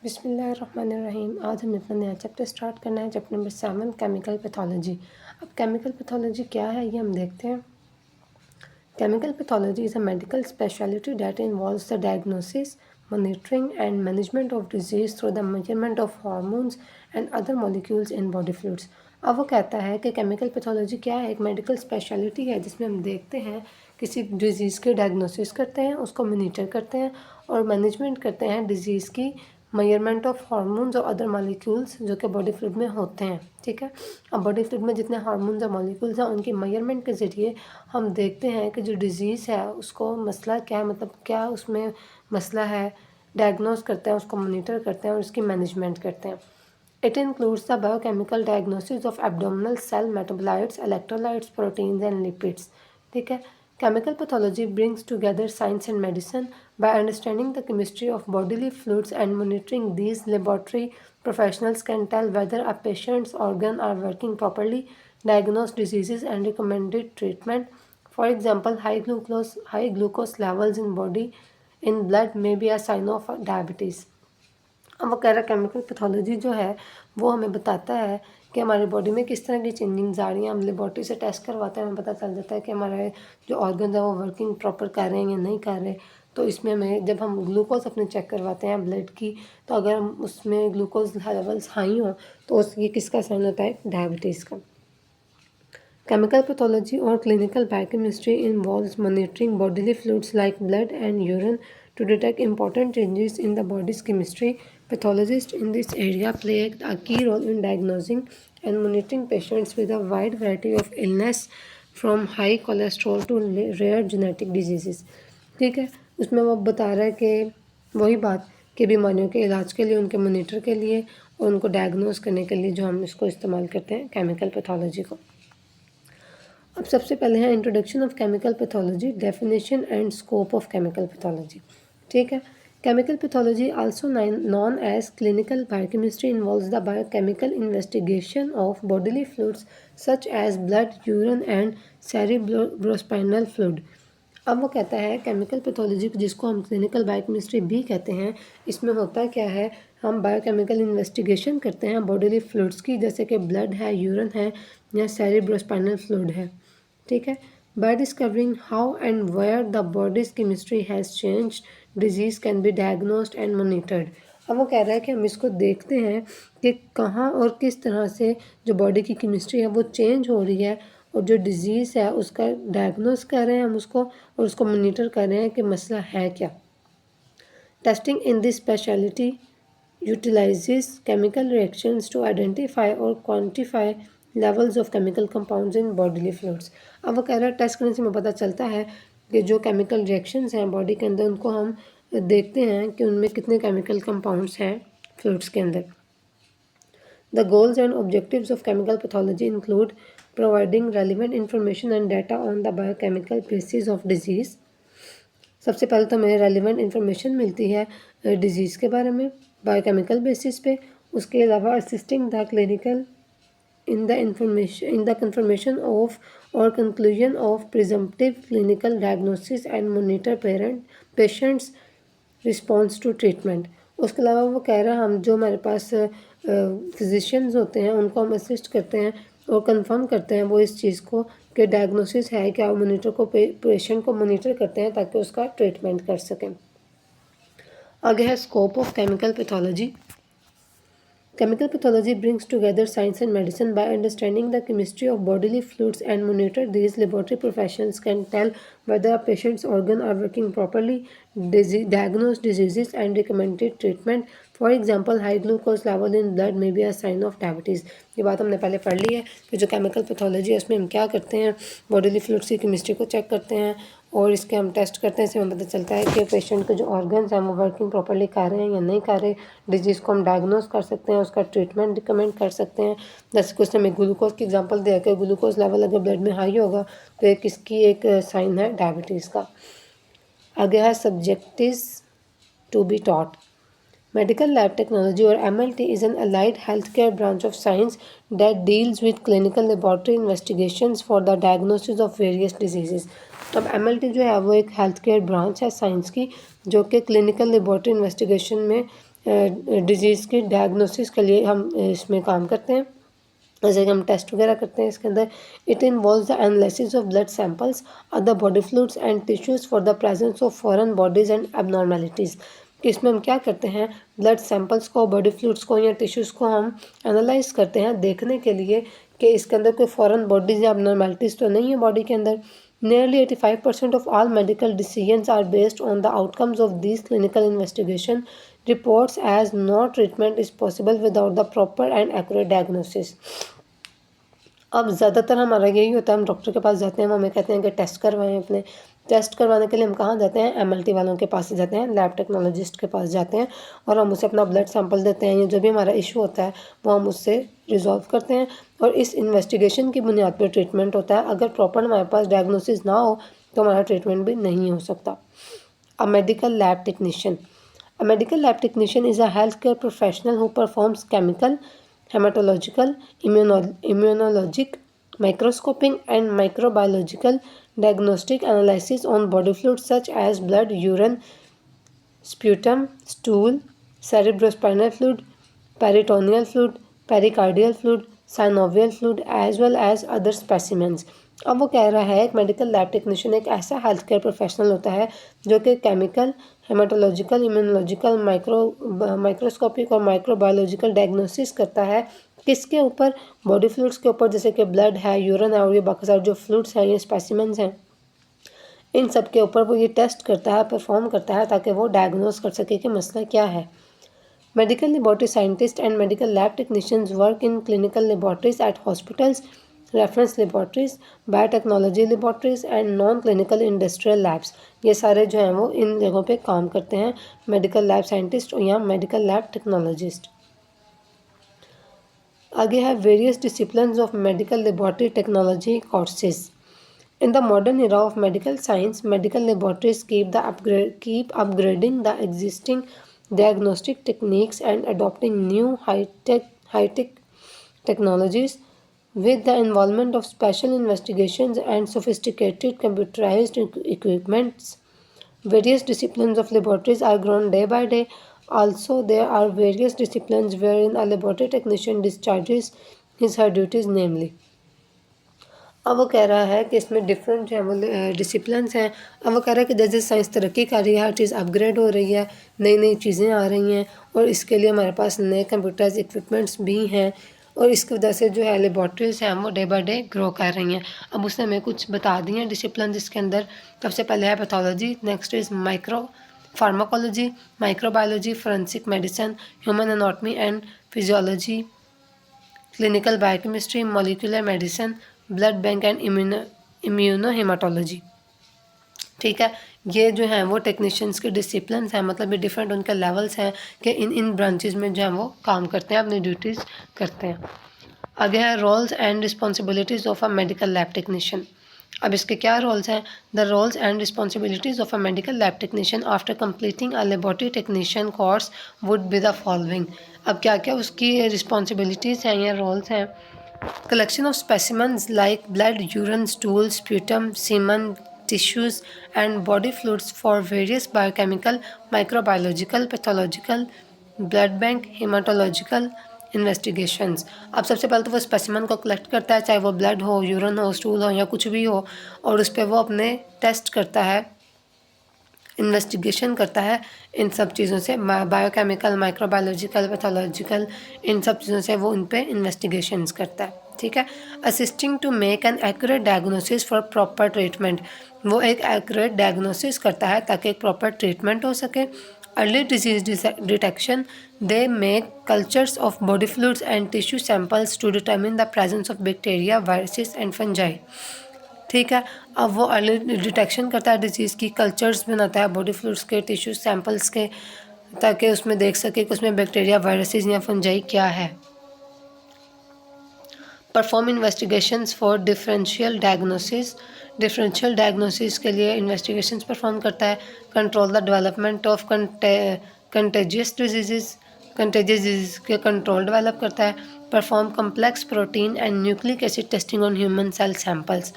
बिस्मिल्लाहिर्रहमानिर्रहीम। आज हमें अपना नया चैप्टर स्टार्ट करना है, चैप्टर नंबर 7 केमिकल पैथोलॉजी। अब केमिकल पैथोलॉजी क्या है ये हम देखते हैं। Chemical pathology is a medical speciality that involves the diagnosis, monitoring and management of disease through the measurement of hormones and other molecules in body fluids। अब वो कहता है कि केमिकल पैथोलॉजी क्या है, एक मेडिकल स्पेशलिटी है जिसमें हम देखते हैं किसी डिज़ीज़ के डायग्नोसिस करते हैं, उसको मॉनिटर करते हैं और मैनेजमेंट करते हैं डिज़ीज़ की मेजरमेंट ऑफ हार्मोन्स और अदर मॉलिक्यूल्स जो कि बॉडी फ्लूइड में होते हैं। ठीक है, अब बॉडी फ्लूइड में जितने हार्मोन्स और मॉलिक्यूल्स हैं उनकी मेजरमेंट के ज़रिए हम देखते हैं कि जो डिज़ीज़ है उसको मसला क्या है, मतलब क्या उसमें मसला है, डायग्नोस करते हैं, उसको मॉनिटर करते हैं और उसकी मैनेजमेंट करते हैं। It includes the biochemical diagnosis of abdominal cell metabolites, electrolytes, proteins and lipids. ठीक है, chemical pathology brings together science and medicine by understanding the chemistry of bodily fluids and monitoring these. Laboratory professionals can tell whether a patient's organs are working properly, diagnose diseases and recommended treatment. For example, high glucose levels in blood may be a sign of diabetes. अब वो कह रहा है chemical pathology जो है वो हमें बताता है कि हमारी बॉडी में किस तरह की चेंजिंग्स आ रही हैं। हम लेबॉर्ट्री से टेस्ट करवाते हैं, हमें पता चल जाता है कि हमारे जो ऑर्गन है वो वर्किंग प्रॉपर कर रहे हैं या नहीं कर रहे। तो इसमें हमें जब हम ग्लूकोज अपने चेक करवाते हैं ब्लड की, तो अगर हम उसमें ग्लूकोज लेवल्स हाई हों तो ये किसका साइन होता है, डायबिटीज़ का। Chemical pathology or clinical biochemistry involves monitoring bodily fluids like blood and urine to detect important changes in the body's chemistry. Pathologists in this area play a key role in diagnosing and monitoring patients with a wide variety of illness from high cholesterol to rare genetic diseases। ठीक है, उसमें वो बता रहा है कि वही बात कि बीमारियों के इलाज के लिए, उनके मॉनिटर के लिए और उनको डायग्नोस करने के लिए जो हम इसको इस्तेमाल करते हैं केमिकल पैथोलॉजी को। अब सबसे पहले है introduction of chemical pathology, definition and scope of chemical pathology. ठीक है, chemical pathology also known as clinical biochemistry involves the biochemical investigation of bodily fluids such as blood, urine and cerebrospinal fluid. अब वो कहता है chemical pathology जिसको हम clinical biochemistry भी कहते हैं, इसमें होता क्या है, हम बायोकेमिकल इन्वेस्टिगेशन करते हैं बॉडीली फ्लूइड्स की, जैसे कि ब्लड है, यूरिन है या सेरिब्रोस्पाइनल फ्लूइड है। ठीक है, by discovering how and where the body's chemistry has change, disease can be diagnosed and monitored. अब वो कह रहा है कि हम इसको देखते हैं कि कहाँ और किस तरह से जो बॉडी की केमिस्ट्री है वो चेंज हो रही है और जो डिज़ीज़ है उसका डायग्नोस कर रहे हैं हम उसको और उसको मोनिटर कर रहे हैं कि मसला है क्या। Testing in this speciality utilizes chemical reactions to identify or quantify levels of chemical compounds in bodily fluids। अब वो कह रहा है टेस्ट करने से हमें पता चलता है कि जो केमिकल रिएक्शंस हैं बॉडी के अंदर उनको हम देखते हैं कि उनमें कितने केमिकल कंपाउंड्स हैं फ्लूइड्स के अंदर। The goals and objectives of chemical pathology include providing relevant information and data on the biochemical basis of disease। सबसे पहले तो हमें रेलिवेंट इन्फॉर्मेशन मिलती है डिजीज़ के बारे में बायोकेमिकल बेसिस पे। उसके अलावा assisting the clinical in the confirmation of और conclusion of presumptive clinical diagnosis and monitor patients response to treatment. उसके अलावा वो कह रहा है हम जो हमारे पास फिजिशियंस होते हैं उनको हम असिस्ट करते हैं और कंफर्म करते हैं वो इस चीज़ को कि डायग्नोसिस है क्या, मॉनिटर को पेशेंट को मॉनिटर करते हैं ताकि उसका ट्रीटमेंट कर सकें। आगे है scope of chemical pathology. Chemical pathology brings together science and medicine by understanding the chemistry of bodily fluids and monitor these. Laboratory professionals can tell whether a patient's organs are working properly, diagnose diseases and recommended treatment. For example, high glucose level in blood may be a sign of diabetes। ये बात हमने पहले पढ़ ली है कि जो chemical pathology है उसमें हम क्या करते हैं, बॉडीली फ्लूइड्स की केमिस्ट्री को चेक करते हैं और इसके हम टेस्ट करते हैं। इससे हमें पता चलता है कि पेशेंट के जो ऑर्गन्स हैं वो वर्किंग प्रॉपर्ली कर रहे हैं या नहीं कर रहे। डिजीज़ को हम डायग्नोस कर सकते हैं, उसका ट्रीटमेंट रिकमेंड कर सकते हैं। जैसे कुछ हमें ग्लूकोज की एग्जांपल दे के ग्लूकोज लेवल अगर ब्लड में हाई होगा तो ये किसकी एक साइन है, डायबिटीज़ का। आगे है subjectives to be taught. Medical lab technology or MLT is an allied healthcare branch of science that deals with clinical laboratory investigations for the diagnosis of various diseases। अब MLT जो है वो एक health care branch है science की जो कि clinical laboratory investigation में डिजीज़ की डायग्नोसिस के लिए हम इसमें काम करते हैं, जैसे कि हम टेस्ट वगैरह करते हैं इसके अंदर। It involves the analysis of blood samples, other body fluids and tissues for the presence of foreign bodies and abnormalities. कि इसमें हम क्या करते हैं, ब्लड सैंपल्स को, बॉडी फ्लूइड्स को या टिश्यूज़ को हम एनालाइज करते हैं देखने के लिए कि इसके अंदर कोई फॉरेन बॉडीज़ या एबनॉर्मेलिटीज़ तो नहीं है बॉडी के अंदर। Nearly 85% of all medical decisions are based on the outcomes of these clinical investigation reports, as no treatment is possible without the proper and accurate diagnosis. अब ज़्यादातर हमारा यही होता है, हम डॉक्टर के पास जाते हैं, वो हमें कहते हैं कि टेस्ट करवाएं अपने। टेस्ट करवाने के लिए हम कहाँ जाते हैं, एमएलटी वालों के पास जाते हैं, लैब टेक्नोलॉजिस्ट के पास जाते हैं, और हम उसे अपना ब्लड सैंपल देते हैं, या जो भी हमारा इशू होता है वो हम उससे रिजॉल्व करते हैं, और इस इन्वेस्टिगेशन की बुनियाद पर ट्रीटमेंट होता है। अगर प्रॉपर हमारे पास डायग्नोसिस ना हो तो हमारा ट्रीटमेंट भी नहीं हो सकता। अ medical lab technician, A medical lab technician is a healthcare professional who performs chemical, hematological, immunologic, microscopic, and microbiological diagnostic analysis on body fluids such as blood, urine, sputum, stool, cerebrospinal fluid, peritoneal fluid, pericardial fluid, synovial fluid, as well as other specimens. अब वो कह रहा है, एक medical lab technician एक ऐसा health care professional होता है जो कि केमिकल, हेमाटोलॉजिकल, इम्यूनोलॉजिकल, माइक्रोस्कोपिक और माइक्रोबायोलॉजिकल डायग्नोसिस करता है। किसके ऊपर, बॉडी फ्लूइड्स के ऊपर, जैसे कि ब्लड है, यूरिन है, और ये बाकी सारे जो फ्लूइड्स हैं, ये स्पेसिमेंस हैं, इन सब के ऊपर वो ये टेस्ट करता है, परफॉर्म करता है, ताकि वो डायग्नोस कर सके कि मसला क्या है। Medical laboratory scientist and medical lab technicians work in clinical laboratories at hospitals, reference laboratories, biotechnology laboratories and non clinical industrial labs. ये सारे जो हैं वो इन जगहों पे काम करते हैं, मेडिकल लैब साइंटिस्ट या मेडिकल लैब टेक्नोलॉजिस्ट। आगे है various disciplines of medical laboratory technology courses. In the modern era of medical science, medical laboratories keep upgrading the existing diagnostic techniques and adopting new high-tech technologies. With the involvement of special investigations and sophisticated computerized equipments, various disciplines of laboratories are grown day by day. Also, there are various disciplines wherein a laboratory technician discharges his her duties, namely. अब वो कह रहा है कि इसमें different जो है वो डिसिप्लिन्स हैं। अब वो कह रहा है कि जैसे साइंस तरक्की कर रही है, हर चीज़ अपग्रेड हो रही है, नई नई चीज़ें आ रही हैं, और इसके लिए हमारे पास नए कंप्यूटर्स इक्विपमेंट्स भी हैं, और इसकी वजह से जो है लेबॉर्ट्रीज हैं वो डे बाय डे ग्रो कर रही हैं। अब उसने हमें कुछ बता दिए हैं डिसिप्लिन इसके अंदर। सबसे पहले है pathology, next is micro pharmacology, microbiology, forensic medicine, human anatomy and physiology, clinical biochemistry, molecular medicine, blood bank and immuno haematology. ठीक है, ये जो हैं वो टेक्नीशियंस के डिसिप्लिन हैं, मतलब ये डिफरेंट उनके लेवल्स हैं कि इन ब्रांचेज में जो हैं वो काम करते हैं, अपनी ड्यूटीज़ करते हैं। आगे है roles and responsibilities of a medical lab technician. अब इसके क्या रोल्स हैं, the roles and responsibilities of a medical lab technician after completing a laboratory technician course would be the following. अब क्या क्या उसकी रिस्पॉन्सिबिलिटीज़ हैं या रोल्स हैं। Collection of specimens like blood, urine, stool, sputum, semen, tissues and body fluids for various biochemical, microbiological, pathological, blood bank, hematological investigations। अब सबसे पहले तो वो स्पेसिमन को कलेक्ट करता है, चाहे वो ब्लड हो, यूरिन हो, स्टूल हो या कुछ भी हो, और उस पर वो अपने टेस्ट करता है, इन्वेस्टिगेशन करता है इन सब चीज़ों से, बायोकेमिकल, माइक्रोबायोलॉजिकल, पैथोलॉजिकल, इन सब चीज़ों से वो इन पे इन्वेस्टिगेशंस करता है। ठीक है, assisting to make an accurate diagnosis for proper treatment, वो एक एक्यूरेट डायग्नोसिस करता है ताकि एक प्रॉपर ट्रीटमेंट हो सके। Early disease detection, they make cultures of body fluids and tissue samples to determine the presence of bacteria, viruses and fungi. ठीक है, अब वो अर्ली डिटेक्शन करता है डिजीज़ की, कल्चर्स बनाता है बॉडी फ्लूइड्स के, टिश्यू सैंपल्स के, ताकि उसमें देख सके कि उसमें बैक्टीरिया, वायरसेस या फंजाई क्या है। Perform investigations for differential diagnosis, differential diagnosis के लिए इन्वेस्टिगेशंस परफॉर्म करता है। Control the development of contagious disease के कंट्रोल डेवलप करता है। Perform complex protein and nucleic acid testing on human cell samples,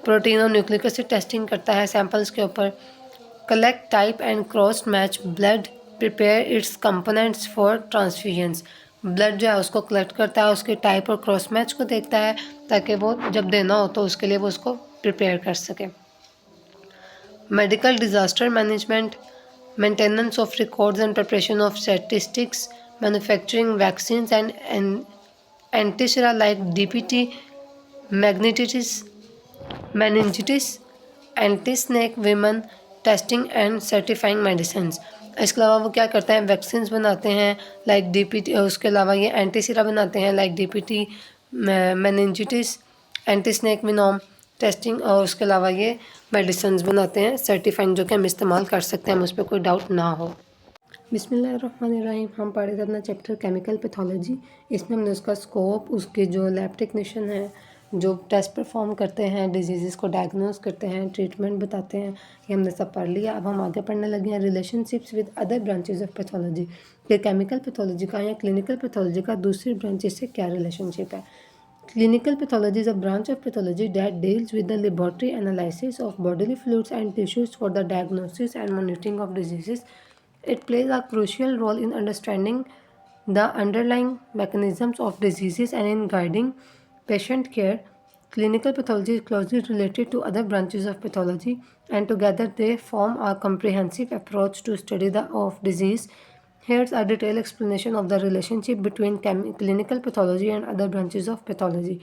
protein और न्यूक्लिक एसिड टेस्टिंग करता है सैंपल्स के ऊपर। Collect type and cross match blood prepare its components for transfusions. Blood जो है उसको कलेक्ट करता है, उसके टाइप और क्रॉस मैच को देखता है ताकि वो जब देना हो तो उसके लिए वो उसको प्रिपेयर कर सके। Medical disaster management, maintenance of records and preparation of statistics, manufacturing vaccines and antisera like DPT, मैग्नेटिटिस, meningitis, anti snake venom, testing and certifying medicine. इसके अलावा वो क्या करते हैं, वैक्सीन बनाते हैं लाइक डीपीटी, उसके अलावा ये एंटीसीरा बनाते हैं like DPT, meningitis, anti snake venom, testing, और उसके अलावा ये मेडिसिन बनाते हैं सर्टिफाइंग, जो कि हम इस्तेमाल कर सकते हैं, हम उस पर कोई डाउट ना हो। बिस्मिल्लाहिर्रहमानिर्रहीम। हम पढ़ रहे थे अपना चैप्टर केमिकल पैथोलॉजी। इसमें हमने उसका स्कोप, उसके जो लैब टेक्नीशियन हैं जो टेस्ट परफॉर्म करते हैं, डिजीज़ को डायग्नोस करते हैं, ट्रीटमेंट बताते हैं, ये हमने सब पढ़ लिया। अब हम आगे पढ़ने लगे हैं relationships with other branches of pathology, कि केमिकल पैथोलॉजी का या क्लिनिकल पैथोलॉजी का दूसरी ब्रांचेज से क्या रिलेशनशिप है। Clinical pathology is a branch of pathology that deals with the laboratory analysis of bodily fluids and tissues for the diagnosis and monitoring of diseases. It plays a crucial role in understanding the underlying mechanisms of diseases and in guiding patient care. Clinical pathology is closely related to other branches of pathology, and together they form a comprehensive approach to study of disease. Here's a detailed explanation of the relationship between clinical pathology and other branches of pathology.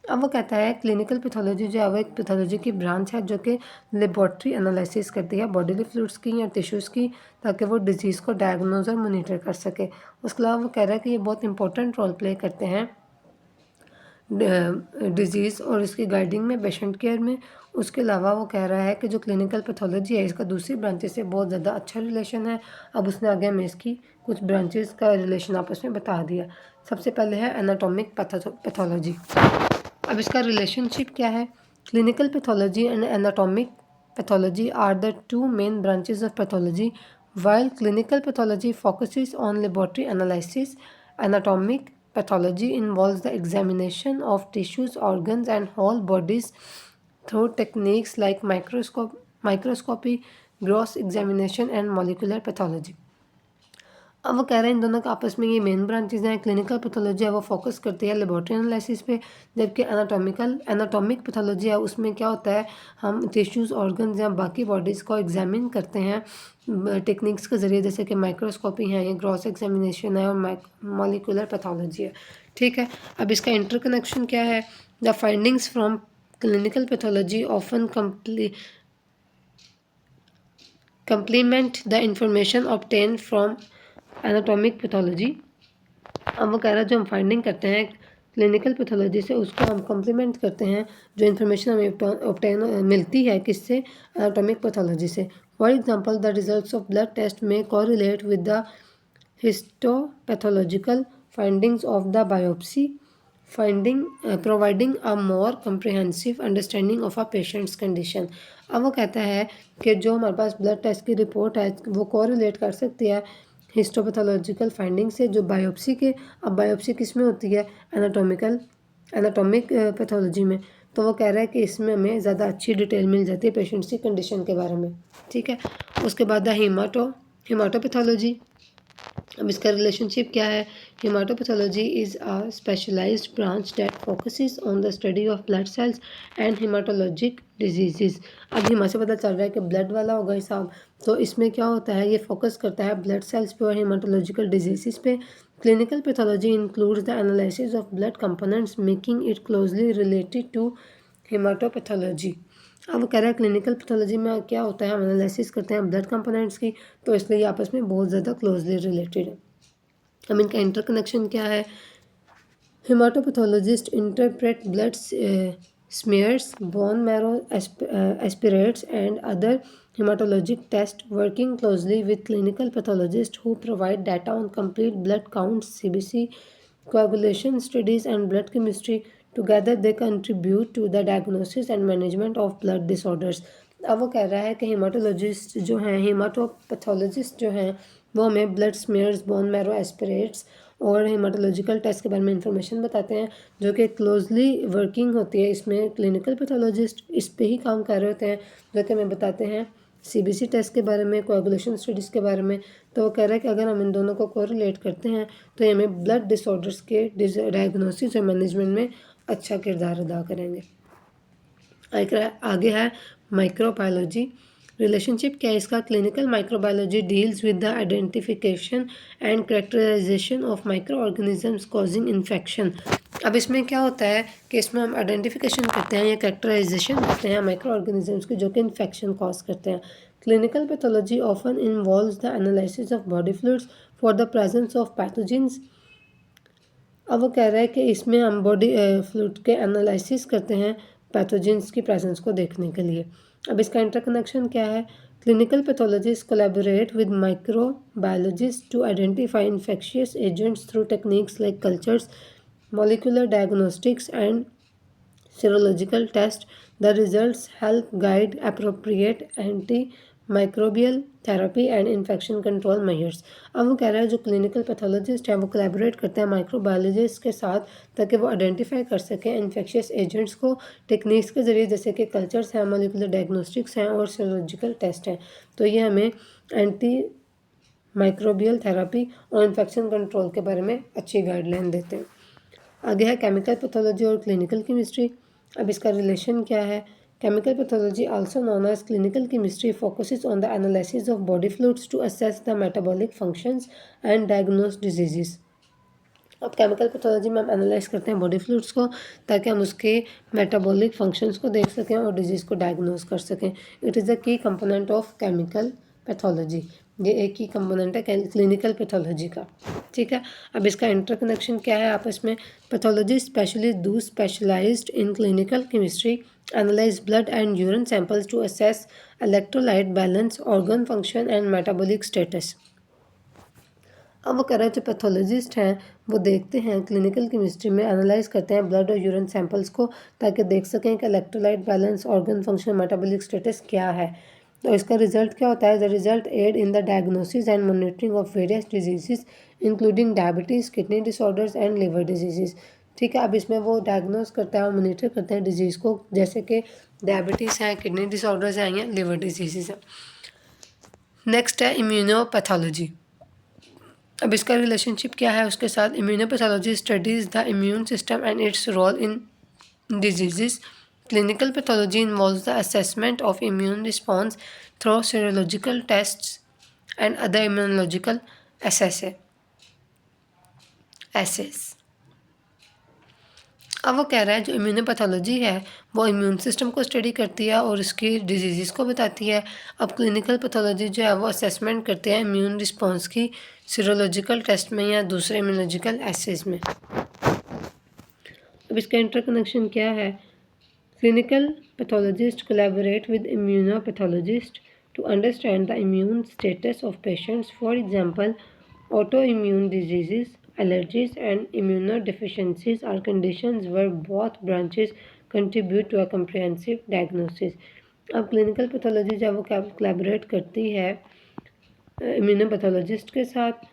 अब वो कहता है clinical pathology जो है वो एक pathology की branch है जो कि लेबॉर्ट्री एनालिसिस करती है बॉडीली फ्लूइड्स की या टिश्यूज़ की, ताकि वो डिजीज़ को डायग्नोज और मोनीटर कर सके। उसके अलावा वो कह रहा है कि ये बहुत इंपॉर्टेंट रोल प्ले करते हैं डिज़ीज़ और इसकी गाइडिंग में, पेशेंट केयर में। उसके अलावा वो कह रहा है कि जो क्लिनिकल पैथोलॉजी है इसका दूसरी ब्रांचेस से बहुत ज़्यादा अच्छा रिलेशन है। अब उसने आगे हमें इसकी कुछ ब्रांचेस का रिलेशन आपस में बता दिया। सबसे पहले है एनाटॉमिक पैथोलॉजी। अब इसका रिलेशनशिप क्या है। Clinical pathology and anatomic pathology are the two main branches of pathology. While clinical pathology focuses on laboratory analysis, anatomic pathology involves the examination of tissues, organs, and whole bodies through techniques like microscopy, gross examination, and molecular pathology. अब वो कह रहे हैं इन दोनों का आपस में ये मेन ब्रांचेज हैं। क्लिनिकल पैथोलॉजी है वो फोकस करती है लेबॉर्ट्री एनालिसिस पे, जबकि एनाटॉमिक पैथोलॉजी है उसमें क्या होता है, हम टिश्यूज़, ऑर्गन्स या बाकी बॉडीज़ को एग्जामिन करते हैं टेक्निक्स के ज़रिए, जैसे कि माइक्रोस्कोपी है, ये ग्रॉस एग्जामिनेशन है और मॉलिक्यूलर पैथोलॉजी है। ठीक है, अब इसका इंटरकनेक्शन क्या है। The findings from clinical pathology often complement the information obtained from anatomic pathology. अब वो कह रहा है जो हम फाइंडिंग करते हैं क्लिनिकल पैथोलॉजी से उसको हम कम्प्लीमेंट करते हैं जो इन्फॉर्मेशन हमें ऑब्टेन मिलती है किससे, एनाटॉमिक पैथोलॉजी से। For example the results of blood test में correlate with the histopathological findings of the biopsy providing a more comprehensive understanding of a patient's condition. अब वो कहता है कि जो हमारे पास ब्लड टेस्ट की रिपोर्ट है वो कोरिलेट कर सकती है हिस्टोपैथोलॉजिकल फाइंडिंग से जो बायोप्सी के। अब बायोप्सी किस में होती है, एनाटॉमिक पैथोलॉजी में। तो वो कह रहा है कि इसमें हमें ज़्यादा अच्छी डिटेल मिल जाती है पेशेंट्स की कंडीशन के बारे में। ठीक है, उसके बाद हिमाटोपैथोलॉजी। अब इसका रिलेशनशिप क्या है। Haematopathology is a specialised branch that focuses on the study of blood cells and haematologic disease. अब हिमा से पता चल रहा है कि ब्लड वाला होगा हिसाब, तो इसमें क्या होता है, ये फोकस करता है ब्लड सेल्स पे और हिमाटोलॉजिकल डिजीज़ पे। Clinical pathology includes the analysis of blood components making it closely related to haematopathology. अब वो कह रहा है क्लिनिकल पैथोलॉजी में क्या होता है, हम एनालिसिस करते हैं ब्लड कंपोनेंट्स की, तो इसलिए ये आपस में बहुत ज़्यादा क्लोजली रिलेटेड है। अब इनका इंटरकनेक्शन क्या है। Haematopathologist interpret blood smears, bone marrow aspirates, and other hematologic tests, working closely with clinical pathologists who provide data on complete blood counts, CBC, coagulation studies, and blood chemistry. Together, they contribute to the diagnosis and management of blood disorders. अब वो कह रहा है कि haematologist जो हैं, हेमाटोपैथोलॉजिस्ट जो हैं, वो हमें ब्लड स्मेयर्स, बोन मैरो एस्पिरेट्स और हेमाटोलॉजिकल टेस्ट के बारे में इंफॉर्मेशन बताते हैं, जो कि क्लोजली वर्किंग होती है। इसमें क्लिनिकल पैथोलॉजिस्ट इस पे ही काम कर रहे होते हैं, जो कि हमें बताते हैं CBC टेस्ट के बारे में, कोएगुलेशन स्टडीज़ के बारे में। तो वो कह रहा है कि अगर हम इन दोनों को कोरिलेट करते हैं तो ये हमें ब्लड डिसऑर्डर्स के डायग्नोसिस और मैनेजमेंट में अच्छा किरदार अदा करेंगे। आगे है माइक्रोबायोलॉजी। रिलेशनशिप क्या है इसका? Clinical microbiology deals with the identification and characterization of micro organisms causing infection. अब इसमें क्या होता है कि इसमें हम आइडेंटिफिकेशन करते हैं या कैरेक्टराइजेशन करते हैं माइक्रो ऑर्गेनिजम्स की जो कि इन्फेक्शन कॉज करते हैं। Clinical pathology often involves the analysis of body fluids for the presence of pathogens. अब वो कह रहा है कि इसमें हम बॉडी फ्लूइड के एनालिसिस करते हैं पैथोजेंस की प्रेजेंस को देखने के लिए। अब इसका इंटरकनेक्शन क्या है? Clinical pathologist collaborate with microbiologist to identify infectious agents through techniques like cultures, molecular diagnostics and serological tests. The results help guide appropriate antimicrobial therapy and infection control measures. अब वो कह रहा है जो क्लिनिकल पैथोलॉजिस्ट है वो collaborate करते हैं माइक्रोबायोलॉजिस्ट के साथ ताकि वो आइडेंटिफाई कर सकें इन्फेक्शियस एजेंट्स को टेक्निक्स के ज़रिए, जैसे कि कल्चर्स हैं, मोलिकुलर डायग्नोस्टिक्स हैं और सेरोलॉजिकल टेस्ट हैं। तो ये हमें एंटी माइक्रोबियल थेरेपी और इन्फेक्शन कंट्रोल के बारे में अच्छी गाइडलाइन देते हैं। आगे है केमिकल पैथोलॉजी और क्लिनिकल केमिस्ट्री। अब इसका रिलेशन क्या है? Chemical pathology also known as clinical chemistry focuses on the analysis of body fluids to assess the metabolic functions and diagnose diseases. अब केमिकल पैथोलॉजी में हम एनालाइज करते हैं बॉडी फ्लूइड्स को ताकि हम उसके मेटाबॉलिक फंक्शंस को देख सकें और डिजीज़ को डायग्नोस कर सकें। इट इज़ अ की कंपोनेंट ऑफ केमिकल पैथोलॉजी। ये एक ही कंपोनेंट है क्लिनिकल पैथोलॉजी का। ठीक है, अब इसका इंटरकनेक्शन क्या है आपस में? Pathology specially those specialized in clinical chemistry analyse blood and urine samples to assess electrolyte balance, organ function and metabolic status. अब वो कह रहे हैं जो पैथोलॉजिस्ट हैं वो देखते हैं क्लिनिकल केमिस्ट्री में एनालाइज करते हैं ब्लड और यूरिन सैंपल्स को ताकि देख सकें कि electrolyte balance, organ function, metabolic status क्या है। तो इसका रिजल्ट क्या होता है? The result aid in the diagnosis and monitoring of various diseases including diabetes, kidney disorders and liver diseases. ठीक है, अब इसमें वो डायग्नोस करता है और मॉनिटर करते हैं डिजीज़ को, जैसे कि डायबिटीज़ हैं, किडनी डिसऑर्डर्स हैं या लिवर डिजीजेस हैं। नेक्स्ट है इम्यूनोपैथोलॉजी। अब इसका रिलेशनशिप क्या है उसके साथ? Immunopathology studies the immune system and its role in diseases. Clinical pathology involves the assessment of immune response through serological tests and other immunological assays. अब वो कह रहा है जो इम्यूनोपैथोलॉजी है वो इम्यून सिस्टम को स्टडी करती है और उसकी डिजीज़ को बताती है। अब क्लिनिकल पैथोलॉजी जो है वो असेसमेंट करते हैं इम्यून रिस्पॉन्स की सीरोलॉजिकल टेस्ट में या दूसरे इम्यूनोलॉजिकल एसेस में। अब इसका इंटरकनेक्शन क्या है? Clinical pathologist collaborate with immunopathologist to understand the immune status of patients, for example autoimmune diseases, allergies and immunodeficiencies are conditions where both branches contribute to a comprehensive diagnosis. अब clinical pathology जब वो collaborate करती है इम्यूनोपैथोलॉजिस्ट के साथ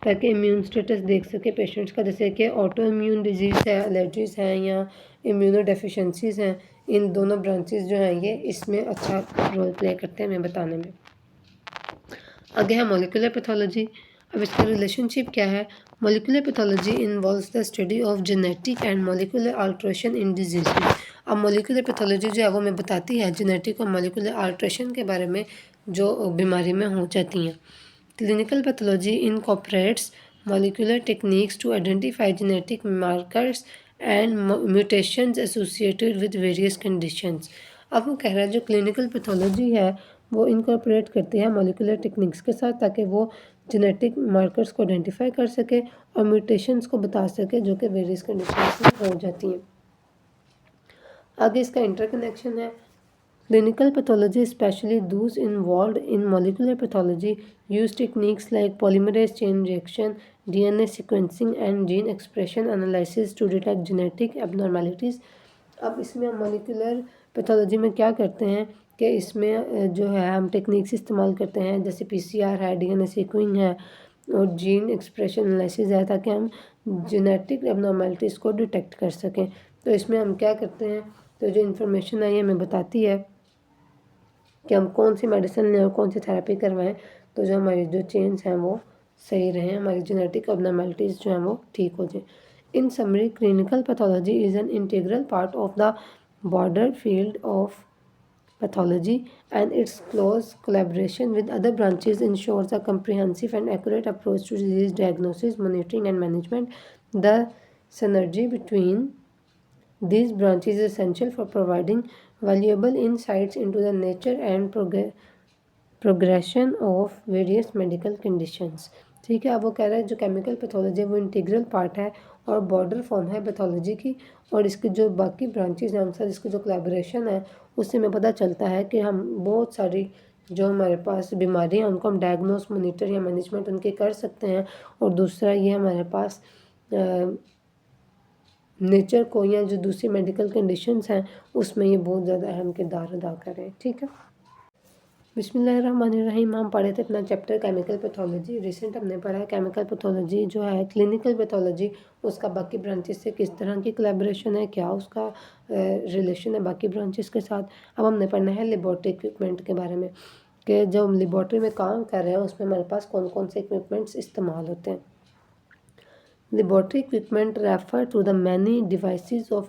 ताकि immune status देख सके पेशेंट्स का, जैसे कि ऑटो इम्यून डिजीज़ है, एलर्जीज़ हैं या इम्यूनोडेफिशिएंसीज़ हैं, इन दोनों ब्रांचेस जो हैं ये इसमें अच्छा रोल प्ले करते हैं हमें बताने में। आगे है मॉलिक्यूलर पैथोलॉजी। अब इसका रिलेशनशिप क्या है? Molecular pathology involves the study of genetic and molecular alteration in disease. अब मॉलिक्यूलर पैथोलॉजी जो है वो हमें बताती है जेनेटिक और मॉलिक्यूलर अल्ट्रेशन के बारे में जो बीमारी में हो जाती हैं। Clinical pathology incorporates molecular techniques to identify genetic markers and mutations associated with various conditions. अब वो कह रहा है जो क्लिनिकल पैथोलॉजी है वो इनकॉर्पोरेट करती है मॉलिक्यूलर टेक्निक्स के साथ ताकि वो जेनेटिक मार्कर्स को आइडेंटिफाई कर सके और म्यूटेशंस को बता सके जो कि वेरियस कंडीशंस में हो जाती हैं। आगे इसका इंटरकनेक्शन है। Clinical pathology specially those involved in molecular pathology use techniques like polymerase chain reaction, DNA sequencing and gene expression analysis to detect genetic abnormalities. अब इसमें हम मॉलिक्यूलर पैथोलॉजी में क्या करते हैं कि इसमें जो है हम टेक्निक्स इस्तेमाल करते हैं, जैसे PCR है, DNA सीक्वेंसिंग है और जीन एक्सप्रेशन एनालिसिस है ताकि हम जेनेटिक एबनॉर्मेलिटीज़ को डिटेक्ट कर सकें। तो इसमें हम क्या करते हैं, तो जो इन्फॉर्मेशन है ये हमें बताती है कि हम कौन सी मेडिसिन लें और कौन सी थेरेपी करवाएं तो जो हमारी जो चेंज हैं वो सही रहें, हमारी जेनेटिक अबनॉर्मलिटीज़ जो हैं वो ठीक हो जाए। इन summary, clinical pathology is an integral part of the border field of pathology, and its close collaboration with other branches ensures a comprehensive and accurate approach to disease diagnosis, monitoring, and management. The synergy between these branches is essential for providing valuable insights into the nature and progression of various medical conditions. ठीक है, अब वो कह रहा है जो chemical pathology है वो इंटीग्रल पार्ट है और बॉर्डर फॉर्म है पैथोलॉजी की, और इसकी जो बाकी ब्रांचेज हैं उनसे इसकी जो कोलैबोरेशन है उससे हमें पता चलता है कि हम बहुत सारी जो हमारे पास बीमारी हैं उनको हम डायग्नोस, मोनीटर या मैनेजमेंट उनके कर सकते हैं। और दूसरा ये हमारे पास नेचर को या जो दूसरी मेडिकल कंडीशंस हैं उसमें ये बहुत ज़्यादा अहम किरदार अदा करें। ठीक है, बिस्मिल्लाहिर्रहमानिर्रहीम। हम पढ़े थे अपना चैप्टर केमिकल पैथोलॉजी। रिसेंट हमने पढ़ा है केमिकल पैथोलॉजी जो है क्लिनिकल पैथोलॉजी, उसका बाकी ब्रांचेस से किस तरह की कोलैबोरेशन है, क्या उसका रिलेशन है बाकी ब्रांचेस के साथ। अब हमने पढ़ना है लेबॉर्ट्री इक्विपमेंट के बारे में कि जब हम लेबॉर्ट्री में काम कर रहे हैं उसमें हमारे पास कौन कौन से इक्विपमेंट्स इस्तेमाल होते हैं। Laboratory equipment refer to the many devices of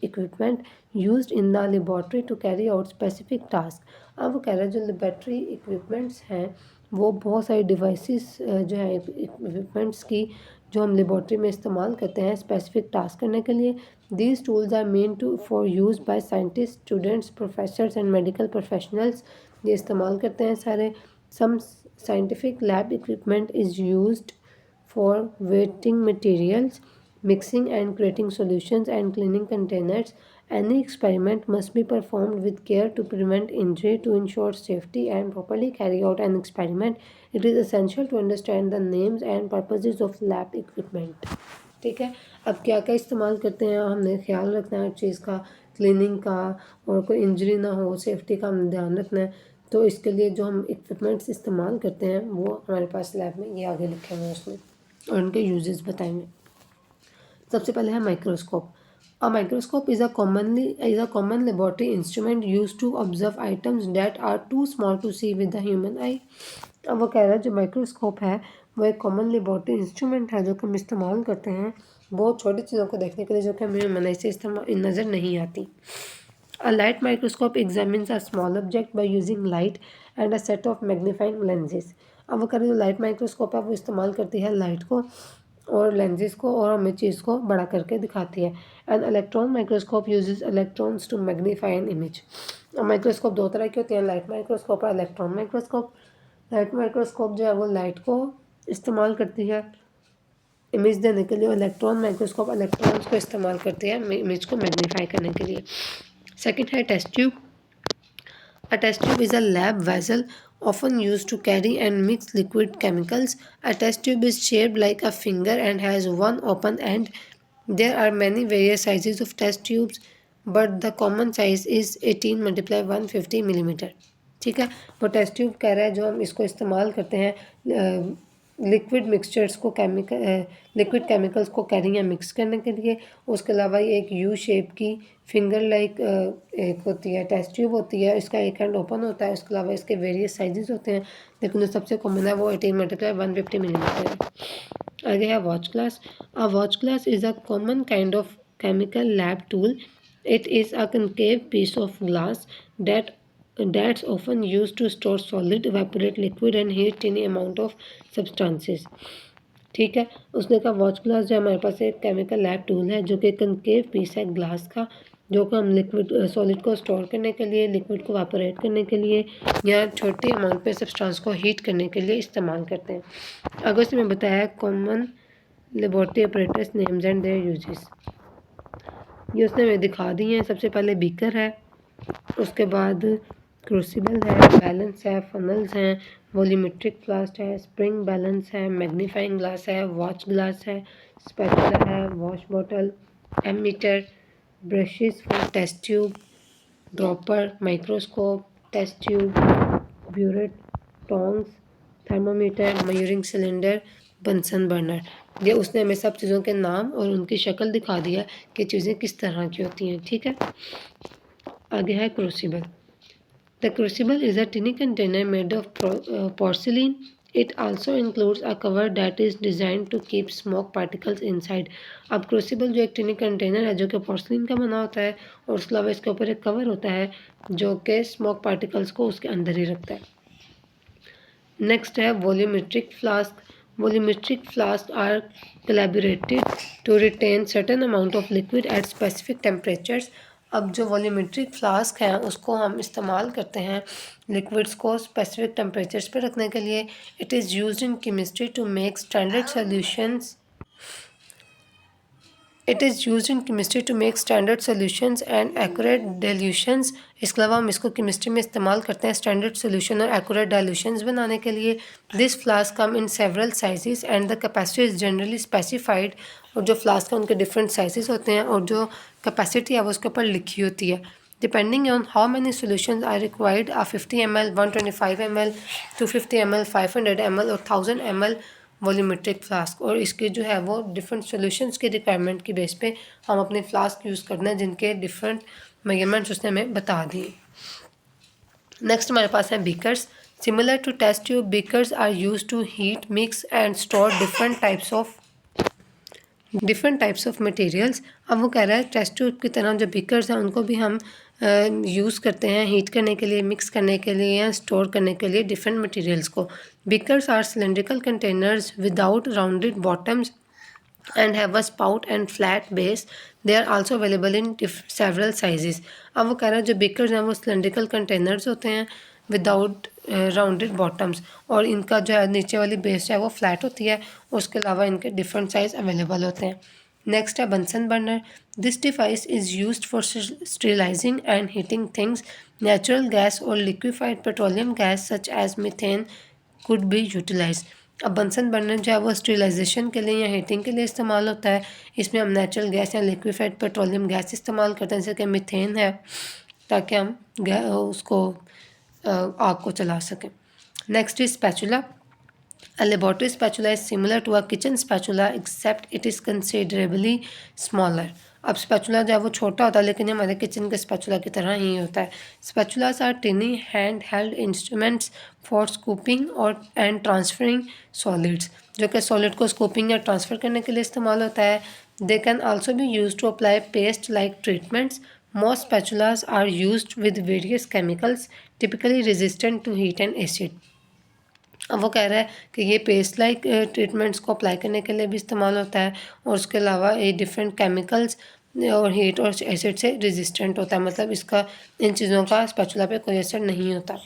equipment used in the laboratory to carry out specific task। अब वो कह रहा है जो लेबॉर्ट्री इक्विपमेंट्स हैं वो बहुत सारी डिवाइसेस जो है इक्विपमेंट्स की जो हम लेबॉर्ट्री में इस्तेमाल करते हैं स्पेसिफिक टास्क करने के लिए। These tools are main to for use by scientist, students, professors and medical professionals. ये इस्तेमाल करते हैं सारे। Some scientific lab equipment is used for weighting materials, mixing and creating solutions, and cleaning containers. Any experiment must be performed with care to prevent injury. To ensure safety and properly carry out an experiment, it is essential to understand the names and purposes of lab equipment। ठीक है, अब क्या क्या इस्तेमाल करते हैं हमने ख्याल रखना है हर चीज़ का, क्लीनिंग का, और कोई इंजरी ना हो, सेफ्टी का हमने ध्यान रखना है। तो इसके लिए जो हम इक्विपमेंट्स इस्तेमाल करते हैं वो हमारे पास लैब में ये आगे लिखे हुए हैं उसमें, और उनके यूजेस बताएंगे। सबसे पहले है microscope. A microscope is a common laboratory instrument use to observe items that are too small to see with the human eye. अब वो कह रहा है जो माइक्रोस्कोप है वो एक कॉमन लेबोरेटरी इंस्ट्रूमेंट है जो कि हम इस्तेमाल करते हैं बहुत छोटी चीज़ों को देखने के लिए जो कि हमें ह्यूमन आई से इस्तेमाल नज़र नहीं आती। A light microscope examines a small object by using light and a set of magnifying lenses। अब वो करें जो लाइट माइक्रोस्कोप है वो इस्तेमाल करती है लाइट को और लेंसेज को और हमें चीज़ को बड़ा करके दिखाती है। An electron microscope uses electrons to magnify an image. Microscope दो तरह के होते हैं, लाइट माइक्रोस्कोप और इलेक्ट्रॉन माइक्रोस्कोप। लाइट माइक्रोस्कोप जो है वो लाइट को इस्तेमाल करती है इमेज देने के लिए, और इलेक्ट्रॉन माइक्रोस्कोप इलेक्ट्रॉन्स को इस्तेमाल करती है इमेज को मैग्नीफाई करने के लिए। सेकेंड है test tube. A test tube is a lab vessel often used to carry and mix liquid chemicals. A test tube is shaped like a finger and has one open end. There are many various sizes of test tubes, but the common size is 18 × 150 millimeter। ठीक है, वो test tube कह रहा है जो हम इसको इस्तेमाल करते हैं लिक्विड मिक्सचर्स को लिक्विड केमिकल्स को कैरी या मिक्स करने के लिए। उसके अलावा ये एक यू शेप की फिंगर लाइक एक होती है टेस्ट ट्यूब होती है, इसका एक हैंड ओपन होता है। उसके अलावा इसके वेरियस साइजेस होते हैं लेकिन जो सबसे कॉमन है वो 18 × 150 मिलीमीटर है। आगे है watch glass. A watch glass is a common kind of chemical lab tool. It is a concave piece of glass that's often used to store solid, evaporate liquid and heat any amount of substances। ठीक है, उसने कहा watch glass जो हमारे पास एक chemical lab tool है जो कि कनकेव पीस है ग्लास का, जो कि हम लिक्विड सॉलिड को स्टोर करने के लिए, लिक्विड को वापरेट करने के लिए या छोटी अमाउंट पे सब्सटेंस को हीट करने के लिए इस्तेमाल करते हैं। अगर उसने बताया common laboratory operators names and there uses, ये उसने हमें दिखा दी हैं। सबसे पहले बीकर है, उसके बाद क्रूसिबल है, बैलेंस है, फनल्स हैं, वॉल्यूमेट्रिक फ्लास्क है, स्प्रिंग बैलेंस है, मैग्नीफाइंग ग्लास है, वॉच ग्लास है, स्पैचुला है, wash bottle, ammeter, brushes for test tube, dropper, microscope, test tube, burette, tongs, thermometer, measuring cylinder, Bunsen burner. ये उसने हमें सब चीज़ों के नाम और उनकी शक्ल दिखा दिया कि चीज़ें किस तरह की होती हैं। ठीक है, आगे है crucible. The crucible is a tiny container made of porcelain. It also includes a cover that is designed to keep smoke particles inside. अब crucible जो एक टिनी कंटेनर है जो कि पोर्सलिन का बना होता है और उसके अलावा इसके ऊपर एक कवर होता है जो कि स्मोक पार्टिकल्स को उसके अंदर ही रखता है। नेक्स्ट है volumetric flask. Volumetric flasks are collaborated to retain certain amount of liquid at specific temperatures. अब जो वॉल्यूमेट्रिक फ्लास्क हैं उसको हम इस्तेमाल करते हैं लिक्विड्स को स्पेसिफिक टेम्परेचर्स पे रखने के लिए। It is used in chemistry to make standard solutions it is use in chemistry to make standard solutions and accurate dilutions. इसके अलावा हम इसको केमिस्ट्री में इस्तेमाल करते हैं स्टैंडर्ड सोल्यूशन और एक्यूरेट डाइल्यूशंस बनाने के लिए। This flask come in several sizes and the capacity is generally specified. और जो फ्लास्क है उनके डिफरेंट साइजेस होते हैं और जो कैपेसिटी है वो उसके ऊपर लिखी होती है। Depending on how many solutions are required, 50 ml, 125 ml, 250 ml, 500 ml और 1000 ml वॉल्यूमेट्रिक फ्लास्क। और इसके जो है वो डिफरेंट सॉल्यूशंस के रिक्वायरमेंट की बेस पे हम अपने फ्लास्क यूज़ करना है जिनके डिफरेंट मेजरमेंट्स उसने हमें बता दिए। नेक्स्ट हमारे पास है beakers. Similar to test tube, beakers are use to heat, mix and store different types of materials. अब वो कह रहा है टेस्ट ट्यूब की तरह जो बीकर्स हैं उनको भी हम यूज़ करते हैं हीट करने के लिए, मिक्स करने के लिए या स्टोर करने के लिए डिफरेंट मटेरियल्स को। Beakers are cylindrical containers without rounded bottoms and have a spout and flat base. They are also available in several sizes. अब वो कह रहा है जो बीकर्स हैं वो सिलेंड्रिकल कंटेनर्स होते हैं विदाउट राउंडेड बॉटम्स और इनका जो है नीचे वाली बेस है वो फ्लैट होती है। उसके अलावा इनके डिफरेंट साइज़ अवेलेबल होते हैं। नेक्स्ट है Bunsen burner. This device is used for sterilising and heating things. Natural gas और liquefied petroleum gas such as methane could be utilise. अब बंसन बर्नर जो है वो स्टेरिलाइजेशन के लिए या हीटिंग के लिए इस्तेमाल होता है। इसमें हम नेचुरल गैस या लिक्विफाइड पेट्रोलियम गैस इस्तेमाल करते हैं जैसे कि मीथेन है ताकि हम उसको आग को चला सकें। Next is spatula. A laboratory spatula is similar to a kitchen spatula except it is considerably smaller. अब स्पैचुला जो है वो छोटा होता है लेकिन हमारे किचन के स्पैचुला की तरह ही होता है। Spatulas are tiny hand held instruments for scooping और एंड ट्रांसफरिंग सॉलिड्स, जो कि सॉलिड को स्कूपिंग या ट्रांसफ़र करने के लिए इस्तेमाल होता है। They can also be use to apply paste like treatments. Most spatulas are use with various chemicals typically resistant to heat and acid. अब वो कह रहा है कि ये पेस्ट लाइक ट्रीटमेंट्स को अप्लाई करने के लिए भी इस्तेमाल होता है और उसके अलावा ये डिफरेंट केमिकल्स और हीट और एसिड से रेजिस्टेंट होता है, मतलब इसका इन चीज़ों का स्पैचुला पे कोई असर नहीं होता।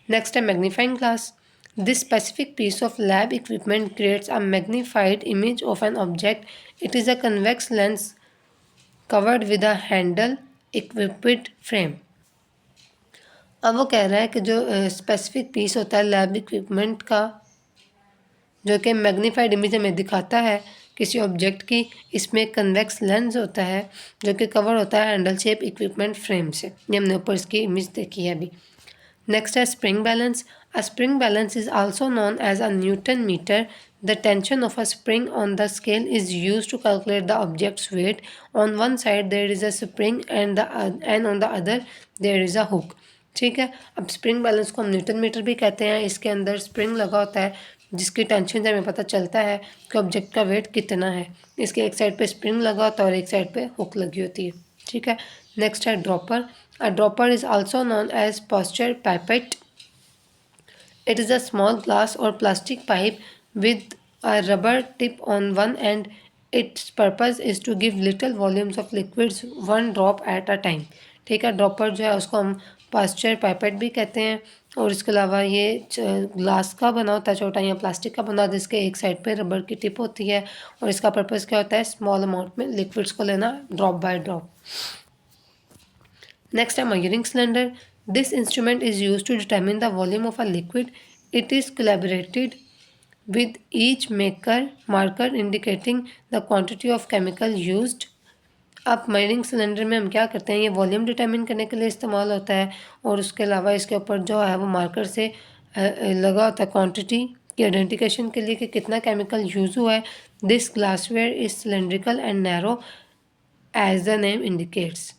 नेक्स्ट है magnifying glass. This specific piece of lab equipment creates a magnified image of an object. It is a convex lens covered with a handle equipped frame. अब वो कह रहा है कि जो स्पेसिफिक पीस होता है लैब इक्विपमेंट का जो कि मैग्नीफाइड इमेज हमें दिखाता है किसी ऑब्जेक्ट की, इसमें कन्वेक्स लेंस होता है जो कि कवर होता है हैंडल शेप इक्विपमेंट फ्रेम से। ये हमने ऊपर इसकी इमेज देखी है अभी। नेक्स्ट है spring balance. A spring balance is also known as a newton meter. The tension of a spring on the scale is use to calculate the object's weight. On one side there is a spring and on the other there is a hook. ठीक है, अब spring balance को हम Newton metre भी कहते हैं। इसके अंदर स्प्रिंग लगा होता है जिसकी टेंशन से हमें पता चलता है कि ऑब्जेक्ट का वेट कितना है। इसके एक साइड पे स्प्रिंग लगा होता है और एक साइड पे हुक लगी होती है। ठीक है, नेक्स्ट है dropper. A dropper is also known as Pasteur pipette. It is a small glass or plastic pipe with a rubber tip on one end. Its purpose is to give little volumes of liquids one drop at a time. ठीक है, dropper जो है उसको हम pasture pipette भी कहते हैं और इसके अलावा ये ग्लास का बना होता है छोटा या प्लास्टिक का बना होता है जिसके एक साइड पे रबर की टिप होती है और इसका पर्पज़ क्या होता है स्मॉल अमाउंट में लिक्विड्स को लेना drop by drop. Next, a measuring cylinder. This instrument is used to determine the volume of a liquid. It is collaborated with each marker indicating the quantity of chemical used. अब measuring cylinder में हम क्या करते हैं, ये volume determine करने के लिए इस्तेमाल होता है और उसके अलावा इसके ऊपर जो है वो मार्कर से लगा होता है क्वांटिटी की आइडेंटिफिकेशन के लिए कि कितना केमिकल यूज़ हुआ है। This glassware is cylindrical and narrow as the name indicates.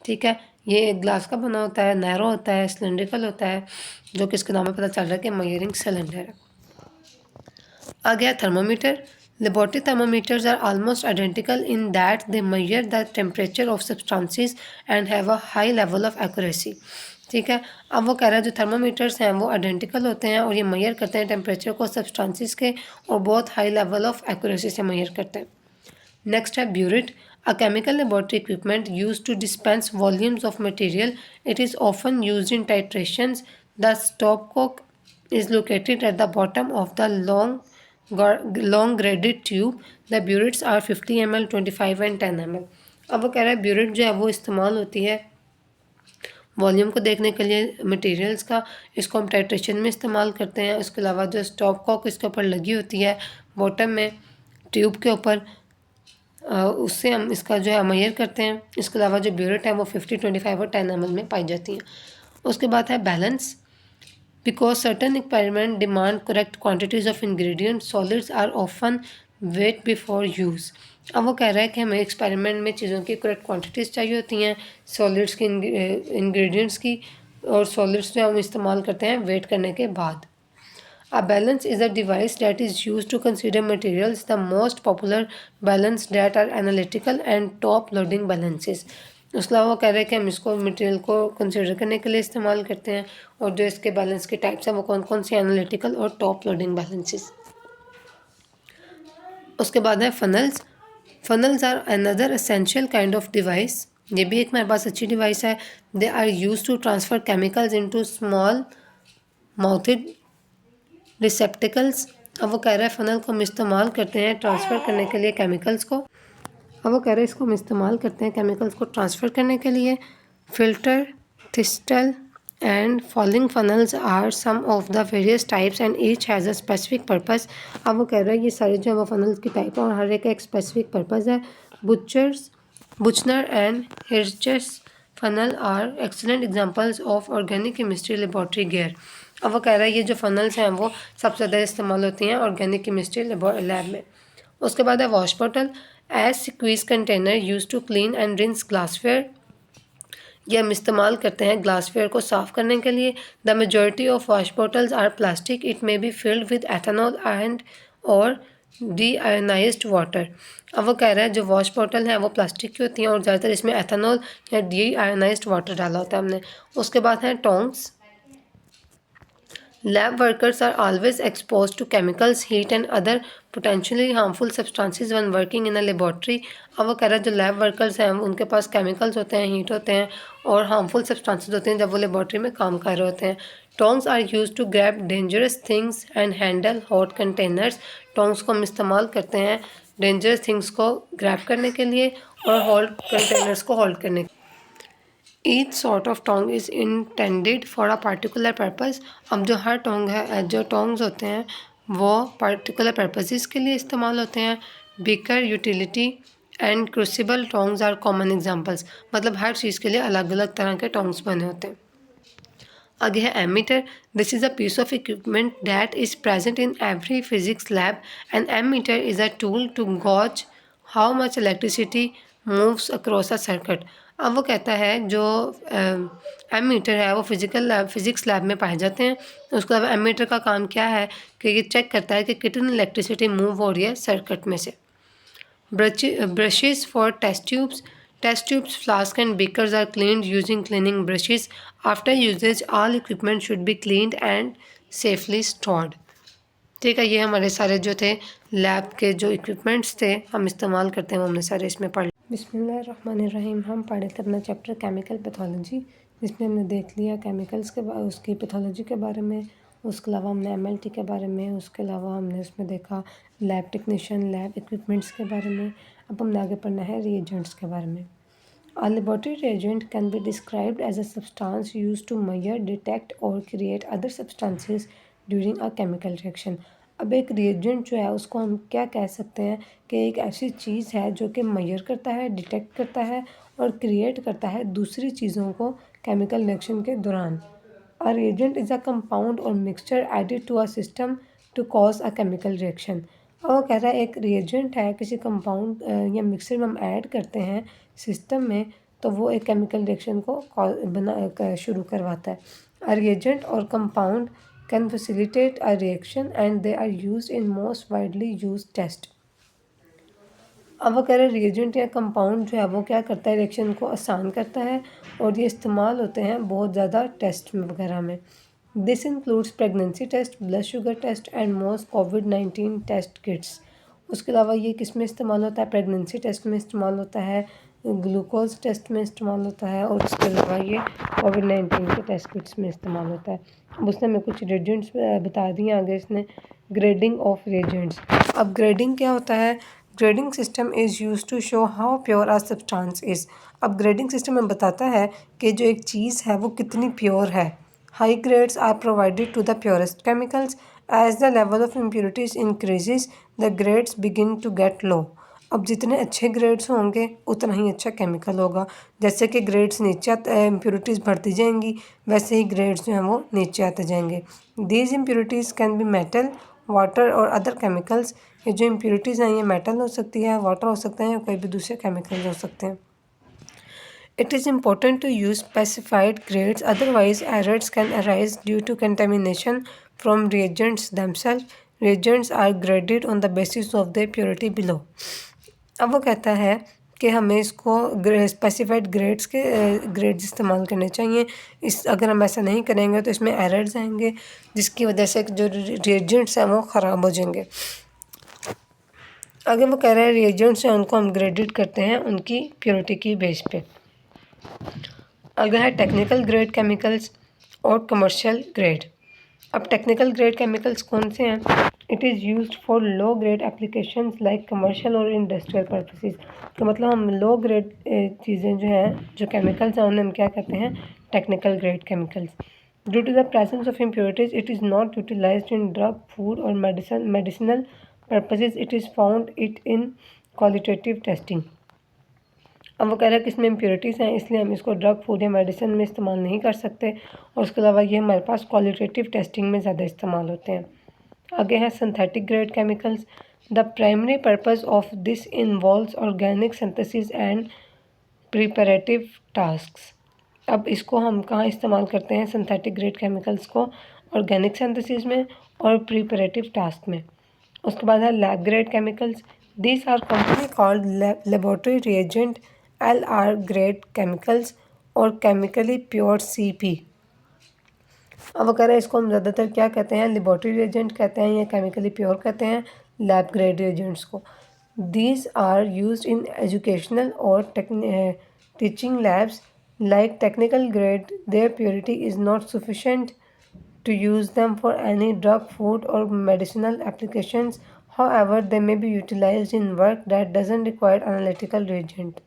ठीक है, ये ग्लास का बना होता है, नैरो होता है, सिलेंड्रिकल होता है, जो कि इसके नाम में पता चल रहा है कि मेजरिंग सिलेंडर है। आ गया thermometer. Laboratory thermometers are almost identical in that they measure the temperature of substances and have a high level of accuracy। ठीक है, अब वो कह रहा है जो थर्मोमीटर्स हैं वो आइडेंटिकल होते हैं और ये मेजर करते हैं टेम्परेचर को सब्सटेंसेस के और बहुत हाई लेवल ऑफ एक्यूरेसी से मेजर करते हैं। नेक्स्ट है burette, a chemical laboratory equipment used to dispense volumes of material. It is often used in titrations. The stopcock is located at the bottom of the long graded tube. The burets are 50 ml, 25 and 10 ml। अब वो कह रहा है burette जो है वो इस्तेमाल होती है वॉल्यूम को देखने के लिए मटेरियल्स का, इसको हम टाइट्रेशन में इस्तेमाल करते हैं। इसके अलावा जो स्टॉप कॉक इसके ऊपर लगी होती है बॉटम में ट्यूब के ऊपर, उससे हम इसका जो है मेजर करते हैं। इसके अलावा जो ब्यूरेट है वो 50, 25 और 10 ml में पाई जाती हैं। उसके बाद है balance. Because certain experiment demand correct quantities of ingredient, solids are often weight before use. अब वो कह रहा है कि हमें एक्सपेरिमेंट में चीज़ों की करेक्ट क्वांटिटीज़ चाहिए होती हैं, सॉलिड्स की, इंग्रेडिएंट्स की, और सॉलिड्स जो हम इस्तेमाल करते हैं वेट करने के बाद। A balance is a device that is used to consider materials. The most popular balance that are analytical and top loading balances। उसके अलावा वो कह रहे हैं कि हम इसको मटेरियल को कंसिडर करने के लिए इस्तेमाल करते हैं और जो इसके बैलेंस के टाइप्स हैं वो कौन कौन से एनालिटिकल और टॉप लोडिंग बैलेंसेस। उसके बाद है funnels. Funnels are another essential kind of device. ये भी एक मेरे पास अच्छी डिवाइस है। They are use to transfer chemicals into small mouthed receptacles. अब वो कह रहा है फ़नल को हम इस्तेमाल करते हैं ट्रांसफ़र करने के लिए केमिकल्स को। अब वो कह रहे हैं इसको हम इस्तेमाल करते हैं केमिकल्स को ट्रांसफ़र करने के लिए। Filter, thistle and falling funnels are some of the various types and each has a specific purpose. अब वो कह रहे हैं ये सारे जो है वो फनल्स की टाइप है और हर एक का एक स्पेसिफिक पर्पस है। Buchner and Hirsch funnel are excellent examples of organic chemistry laboratory gear. अब वो कह रहा है ये जो फनल्स हैं वो सबसे ज़्यादा इस्तेमाल होती हैं ऑर्गेनिक केमिस्ट्री लैब में। उसके बाद है wash bottle, as squeeze container use to clean and rinse glassware. ये हम इस्तेमाल करते हैं ग्लासवेयर को साफ़ करने के लिए। The majority of wash bottles are plastic. It may be filled with ethanol and or deionised water. अब वो कह रहा है जो वॉश बॉटल है वो प्लास्टिक की होती हैं और ज़्यादातर इसमें एथेनॉल या डी आयोनाइज्ड वाटर डाला होता है हमने। उसके बाद है tongs. Lab workers are always exposed to chemicals, heat and other potentially harmful substances when working in a laboratory। अब वो कह रहा है जो लैब वर्कर्स हैं उनके पास केमिकल्स होते हैं, हीट होते हैं और हार्मफुल सब्सटेंसेस होते हैं जब वो लेबॉर्ट्री में काम कर रहे होते हैं। Tongs are use to grab dangerous things and handle hot containers. Tongs को हम इस्तेमाल करते हैं डेंजरस थिंग्स को ग्रैब करने के लिए और हॉट कंटेनर्स को होल्ड करने के लिए। Each sort of tong is intended for a particular purpose. अब जो हर टोंग है, जो टोंग्स होते हैं वो पर्टिकुलर पर्पसेस के लिए इस्तेमाल होते हैं। Beaker, utility and crucible tongs are common examples. मतलब हर चीज़ के लिए अलग अलग तरह के टोंग्स बने होते हैं। आगे है ammeter. This is a piece of equipment that is present in every physics lab. An ammeter is a tool to gauge how much electricity moves across a circuit. अब वो कहता है जो एमीटर है वो फिज़िक्स लैब में पाए जाते हैं। उसके अलावा एमीटर का काम क्या है कि ये चेक करता है कि कितनी इलेक्ट्रिसिटी मूव हो रही है सर्किट में से। Brushes for test tubes. Test tubes, flasks and beakers are cleaned using cleaning brushes. After usage, all equipment should be cleaned and safely stored। ठीक है, ये हमारे सारे जो थे लैब के जो इक्विपमेंट्स थे हम इस्तेमाल करते हैं वो हमने सारे इसमें पढ़। बिस्मिल्लाहिर्रहमानिर्रहीम। हम पढ़े थे अपना चैप्टर केमिकल पैथोलॉजी, जिसमें हमने देख लिया केमिकल्स के उसकी पैथोलॉजी के बारे में। उसके अलावा हमने एमएलटी के बारे में, उसके अलावा हमने उसमें देखा लैब टेक्नीशियन, लैब इक्विपमेंट्स के बारे में। अब हमने आगे पढ़ना है रिएजेंट्स के बारे में। A laboratory reagent can be described as a substance used to measure, detect or create other substances during a chemical reaction। अब एक रिएजेंट जो है उसको हम क्या कह सकते हैं कि एक ऐसी चीज़ है जो कि मेजर करता है, डिटेक्ट करता है और क्रिएट करता है दूसरी चीज़ों को केमिकल रिएक्शन के दौरान। A reagent is a compound or mixture added to a system to cause a chemical reaction। और वो कह रहा है एक रिएजेंट है किसी कंपाउंड या मिक्सर में हम ऐड करते हैं सिस्टम में तो वो एक केमिकल रिएक्शन को शुरू करवाता है। A reagent or compound can facilitate a reaction and they are used in most widely used test. अब वो कह रहे हैं रिएजेंट या कंपाउंड जो है वो क्या करता है, रिएक्शन को आसान करता है और ये इस्तेमाल होते हैं बहुत ज़्यादा टेस्ट वगैरह में। This includes pregnancy test, blood sugar test and most कोविड-19 टेस्ट किट्स। उसके अलावा ये किस में इस्तेमाल होता है, प्रेगनेंसी टेस्ट में इस्तेमाल होता है, ग्लूकोज टेस्ट में इस्तेमाल होता है और उसके अलावा ये कोविड-19 के टेस्ट किट्स में इस्तेमाल होता है। अब उसने हमें कुछ रिएजेंट्स बता दिए आगे इसने। Grading of reagents. अब ग्रेडिंग क्या होता है, grading system is use to show how pure a substance is. अब ग्रेडिंग सिस्टम में बताता है कि जो एक चीज़ है वो कितनी प्योर है। High grades are provided to the purest chemicals. As the level of impurities increases the grades begin to get low. अब जितने अच्छे ग्रेड्स होंगे उतना ही अच्छा केमिकल होगा। जैसे कि ग्रेड्स नीचे इम्प्योरिटीज़ बढ़ती जाएंगी, वैसे ही ग्रेड्स जो हैं वो नीचे आते जाएंगे। These impurities can be metal, water और अदर केमिकल्स। ये जो इम्प्योरिटीज़ हैं ये मेटल हो सकती है, वाटर हो सकते हैं, कोई भी दूसरे केमिकल्स हो सकते हैं। It is important to use specified grades, otherwise errors can arise due to contamination from reagents themselves. Reagents are graded on the basis of their purity below. अब वो कहता है कि हमें इसको स्पेसिफाइड ग्रेड्स के ग्रेड्स इस्तेमाल करने चाहिए। अगर हम ऐसा नहीं करेंगे तो इसमें एरर्स आएंगे जिसकी वजह से जो रिएजेंट्स हैं वो ख़राब हो जाएंगे। आगे वो कह रहे हैं रिएजेंट्स हैं उनको हम ग्रेडेड करते हैं उनकी प्योरिटी की बेस पे। अगर है टेक्निकल ग्रेड केमिकल्स और कमर्शियल ग्रेड। अब टेक्निकल ग्रेड केमिकल्स कौन से हैं? It is used for low grade applications like commercial और इंडस्ट्रियल पर्पसेस। तो मतलब हम लो ग्रेड चीज़ें जो हैं, जो केमिकल्स हैं, उन्हें हम क्या कहते हैं, technical grade chemicals. Due to the presence of impurities it is not utilised in drug, food और medicinal purposes. It is found it in qualitative testing. अब वो कह रहा है कि इसमें इम्प्योरिटीज़ हैं इसलिए हम इसको ड्रग, फूड या मेडिसिन में इस्तेमाल नहीं कर सकते और उसके अलावा ये हमारे पास क्वालिटेटिव टेस्टिंग में ज़्यादा इस्तेमाल होते हैं। आगे है synthetic grade chemicals. The primary purpose of this involves organic synthesis and preparative tasks. अब इसको हम कहाँ इस्तेमाल करते हैं, सिंथेटिक ग्रेड केमिकल्स को ऑर्गेनिक सिंथेसिस में और प्रिपरेटिव टास्क में। उसके बाद है lab grade chemicals. These are commonly called laboratory reagent, LR grade chemicals or chemically pure CP। अब वो कह रहे हैं इसको हम ज़्यादातर क्या कहते हैं, लेबोरेटरी रिएजेंट कहते हैं या केमिकली प्योर कहते हैं लैब ग्रेड रिएजेंट्स को। These are used in educational और teaching labs like technical grade. Their purity is not sufficient to use them for any drug, food or medicinal applications. However, they may be utilized in work that doesn't require analytical reagent.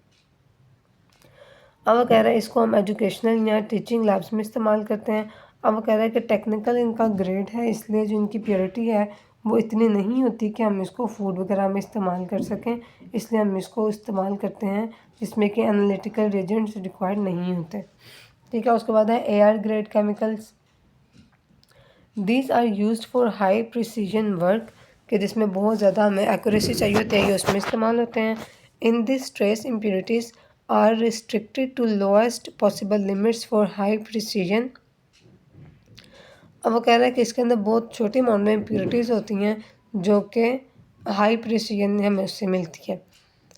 अब वो कह रहा है इसको हम educational या teaching labs में इस्तेमाल करते हैं। अब वो कह रहा है कि टेक्निकल इनका ग्रेड है इसलिए जो इनकी प्योरिटी है वो इतनी नहीं होती कि हम इसको फूड वगैरह में इस्तेमाल कर सकें, इसलिए हम इसको इस्तेमाल करते हैं जिसमें कि एनालिटिकल रिएजेंट्स रिक्वायर्ड नहीं होते। ठीक है, उसके बाद है AR grade chemicals. These are used for high precision work, कि जिसमें बहुत ज़्यादा हमें एक्यूरेसी चाहिए होती है, ये उसमें इस्तेमाल होते हैं। In this trace impurities are restricted to lowest possible limits for high precision. अब वो कह रहा है कि इसके अंदर बहुत छोटी अमाउंट में इम्प्योरिटीज़ होती हैं जो कि हाई प्रिसीजन हमें उससे मिलती है।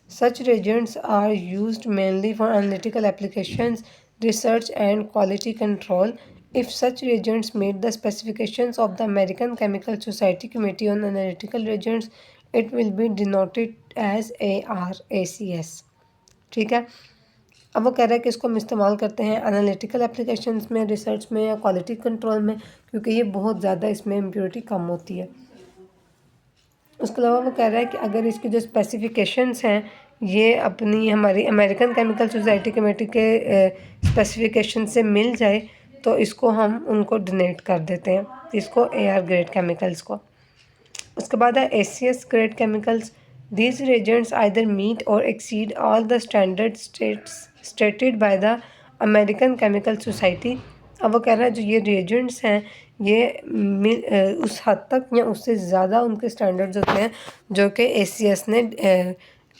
Such reagents are used mainly for analytical applications, research and quality control. If such reagents meet the specifications of the American Chemical Society Committee on Analytical Reagents, it will be denoted as ARACS. ठीक है, अब वो कह रहा है कि इसको हम इस्तेमाल करते हैं एनालिटिकल एप्लीकेशंस में, रिसर्च में या क्वालिटी कंट्रोल में, क्योंकि ये बहुत ज़्यादा इसमें इम्प्योरिटी कम होती है। उसके अलावा वो कह रहा है कि अगर इसकी जो स्पेसिफिकेशंस हैं ये अपनी हमारी अमेरिकन केमिकल सोसाइटी कमेटी के स्पेसिफिकेशन से मिल जाए तो इसको हम उनको डोनेट कर देते हैं, इसको AR ग्रेड केमिकल्स को। उसके बाद है ACS grade chemicals. These reagents either meet और exceed all the standard stated by the American Chemical Society. अब वो कह रहा है जो ये रिएजेंट्स हैं ये उस हद तक या उससे ज़्यादा उनके स्टैंडर्ड्स होते हैं जो कि ACS ने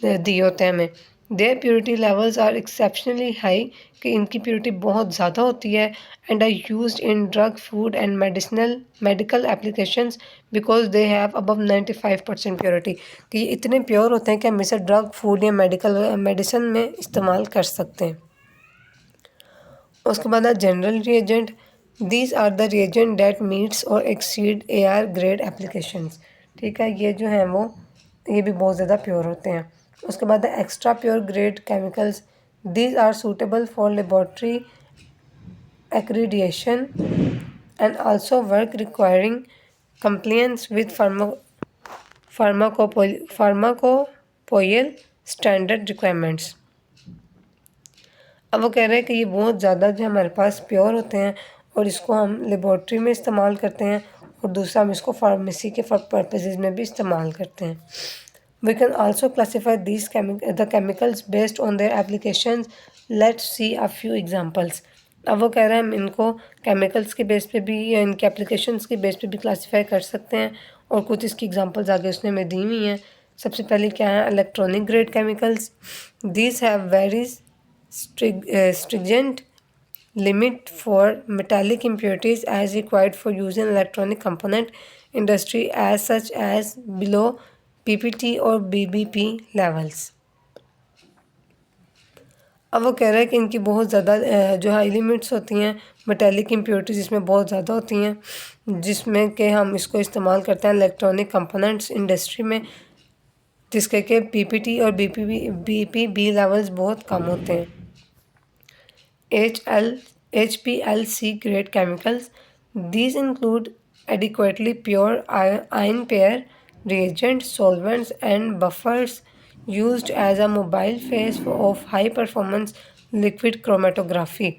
दिए होते हैं हमें। Their purity levels are exceptionally high, कि इनकी प्योरिटी बहुत ज़्यादा होती है, and are used in drug, food and medical applications because they have above 95% purity, कि ये इतने प्योर होते हैं कि हम इसे ड्रग, फूड या मेडिसिन में इस्तेमाल कर सकते हैं। उसके बाद general reagent, these are the reagent that meets or exceed AR grade applications. ठीक है, ये जो हैं वो ये भी बहुत ज़्यादा प्योर होते हैं। उसके बाद extra pure grade chemicals, these are suitable for laboratory accreditation and also work requiring compliance with pharmacopoeial standard requirements। अब वो कह रहे हैं कि ये बहुत ज़्यादा जो हमारे पास प्योर होते हैं और इसको हम लेबॉर्ट्री में इस्तेमाल करते हैं, और दूसरा हम इसको फार्मेसी के पर्पसेस में भी इस्तेमाल करते हैं। We can also classify these the chemicals based on their applications. Let's see a few examples. अब वो कह रहे हैं हम इनको केमिकल्स के बेस पे भी या इनके एप्लीकेशंस के बेस पे भी क्लासीफाई कर सकते हैं, और कुछ इसकी एग्जांपल्स आगे उसने में दी हुई हैं। सबसे पहले क्या है, electronic grade chemicals. These have very stringent limit for metallic impurities as required for use in electronic component industry as such as below PPT और BBP levels। अब वो कह रहा है कि इनकी बहुत ज़्यादा जो हाई लिमिट्स होती हैं मेटेलिक इम्प्योरिटीज़ इसमें बहुत ज़्यादा होती हैं, जिसमें कि हम इसको इस्तेमाल करते हैं इलेक्ट्रॉनिक कंपोनेंट्स इंडस्ट्री में, जिसके के PPT और BPB लेवल्स बहुत कम होते हैं। HPLC grade chemicals, these include adequately pure ion pair reagents, solvents and buffers used as a mobile phase of high performance liquid chromatography।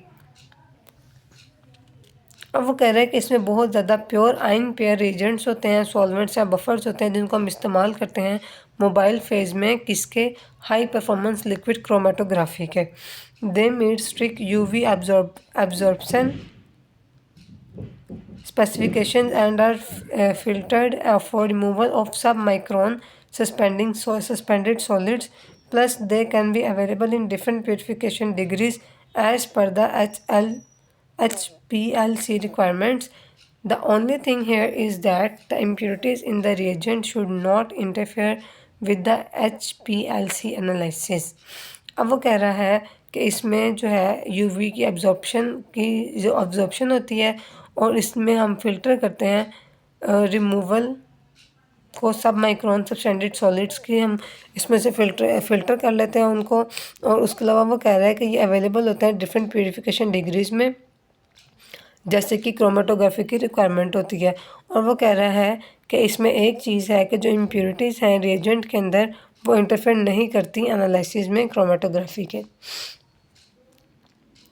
अब वो कह रहे हैं कि इसमें बहुत ज़्यादा प्योर आयन पेयर रिएजेंट्स होते हैं, सॉल्वेंट्स या बफर्स होते हैं, जिनको हम इस्तेमाल करते हैं मोबाइल फेज़ में, किसके, हाई परफॉर्मेंस लिक्विड क्रोमेटोग्राफी के। They meet strict UV absorption specifications and are filtered for removal of submicron suspended solids, plus they can be available in different purification degrees as per the HPLC requirements. The only thing here is that the impurities in the reagent should not interfere with the HPLC analysis। अब वो कह रहा है कि इसमें जो है UV की एब्जॉर्प्शन होती है, और इसमें हम फिल्टर करते हैं रिमूवल को सब माइक्रोन सब्सटेंडेड सॉलिड्स की, हम इसमें से फ़िल्टर कर लेते हैं उनको। और उसके अलावा वो कह रहा है कि ये अवेलेबल होता है डिफरेंट प्यूरिफिकेशन डिग्रीज़ में, जैसे कि क्रोमेटोग्राफी की रिक्वायरमेंट होती है। और वो कह रहा है कि इसमें एक चीज़ है कि जो इम्प्योरिटीज़ हैं रिएजेंट के अंदर, वो इंटरफेयर नहीं करती एनालिसिस में क्रोमेटोग्राफी के।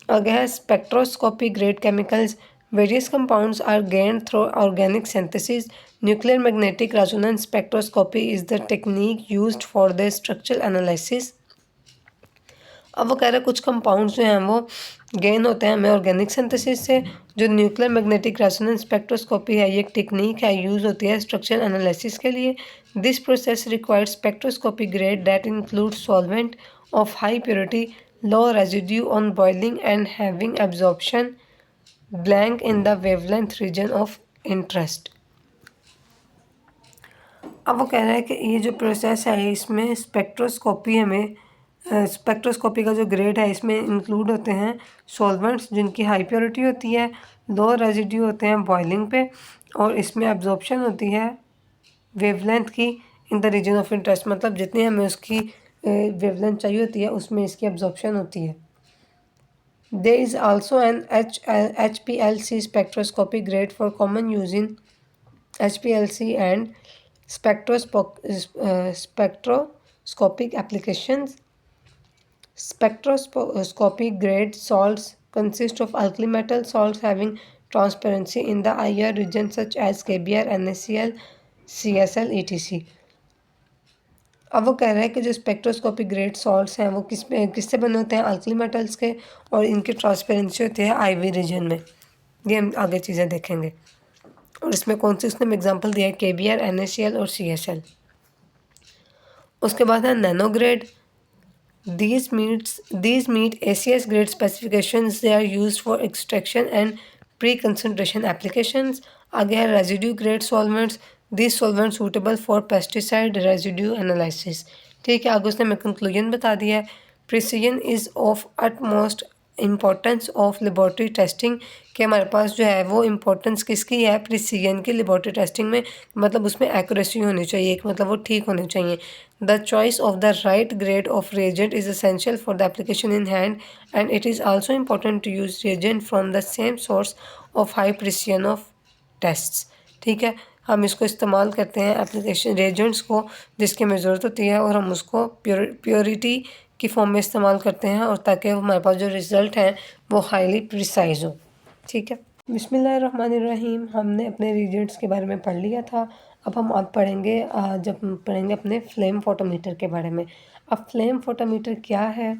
आगे है spectroscopy grade chemicals. Various compounds are gained through organic synthesis. Nuclear magnetic resonance spectroscopy is the technique used for the structural analysis. अब वो कह रहे हैं कुछ कंपाउंड्स जो हैं वो गेन होते हैं हमें ऑर्गेनिक सिंथेसिस से। जो न्यूक्लियर मैग्नेटिक रेजोनेंस स्पेक्ट्रोस्कोपी है, ये एक टेक्निक है, यूज़ होती है स्ट्रक्चरल एनालिसिस के लिए। This process required spectroscopy grade that include solvent of high purity, low residue on boiling and having absorption blank in the wavelength region of interest. अब वो कह रहा है कि ये जो प्रोसेस है इसमें स्पेक्ट्रोस्कोपी हमें स्पेक्ट्रोस्कोपी का जो ग्रेड है इसमें इंक्लूड होते हैं सॉल्वेंट्स जिनकी हाई प्योरिटी होती है, लो रेजिड्यू होते हैं बॉइलिंग पे, और इसमें एब्जॉर्प्शन होती है वेवलेंथ की in the region of interest, मतलब जितनी हमें उसकी वेवलेंथ चाहिए होती है उसमें इसकी एब्जॉर्प्शन होती है। There is also an HPLC spectroscopy grade for common use in HPLC and spectroscopic applications. Spectroscopic grade salts consist of alkali metal salts having transparency in the IR region such as KBr, NaCl, CSl, etc. अब वो कह रहा है कि जो spectroscopic grade salts हैं वो किससे बने होते हैं, अल्कली मेटल्स के, और इनकी ट्रांसपेरेंसी होती है IV रीजन में। ये हम आगे चीज़ें देखेंगे। और इसमें कौन सी उसने एग्जांपल दिया है, KBr, NaCl और CSl। उसके बाद है nano grade. These meet ACS grade specifications. They are used for extraction and pre-concentration applications. आगे है residue grade solvents. These solvents suitable for pesticide residue analysis. ठीक है, आगे उसने मैं conclusion बता दिया है. Precision is of utmost importance of laboratory testing कि हमारे पास जो है वो इम्पोर्टेंस किसकी है, प्रिसीजन की लेबॉर्ट्री टेस्टिंग में. मतलब उसमें एक्यूरेसी होनी चाहिए, एक मतलब वो ठीक होने चाहिए. The choice of the right grade of reagent is essential for the application in hand and it is also important to use reagent from the same source of high precision of tests. ठीक है, हम इसको इस्तेमाल करते हैं application reagents को जिसकी हमें ज़रूरत होती है और हम उसको प्योरिटी की फॉर्म में इस्तेमाल करते हैं और ताकि हमारे पास जो रिज़ल्ट हैं वो हाईली प्रिसाइज हो. ठीक है, बिस्मिल्लाहिर्रहमानिर्रहीम. हमने अपने रिएजेंट्स के बारे में पढ़ लिया था. अब हम पढ़ेंगे जब हम पढ़ेंगे अपने फ्लेम फोटोमीटर के बारे में. अब फ्लेम फोटोमीटर क्या है?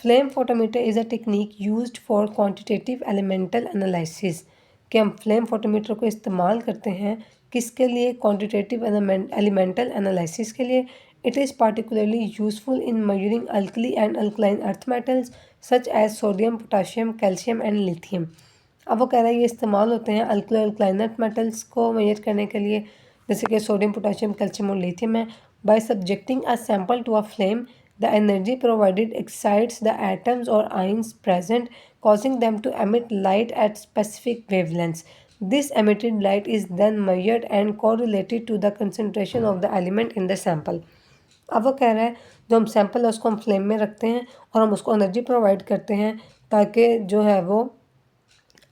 Flame photometer is a technique used for quantitative elemental analysis. कि हम फ्लेम फोटोमीटर को इस्तेमाल करते हैं किसके लिए? क्वांटिटेटिव एलिमेंटल एनालिसिस के लिए. It is particularly useful in measuring alkali and alkaline earth metals such as sodium, potassium, calcium and lithium. अब वो कह रहा है ये इस्तेमाल होते हैं अल्कली और alkaline earth metals को मेजर करने के लिए, जैसे कि सोडियम, पोटाशियम, कैल्शियम और लिथियम है. By subjecting a sample to a flame, the energy provided excites the atoms or ions present, causing them to emit light at specific wavelengths. This emitted light is then measured and correlated to the concentration of the element in the sample. अब वो कह रहा है जो हम sample है उसको हम फ्लेम में रखते हैं और हम उसको एनर्जी प्रोवाइड करते हैं ताकि जो है वो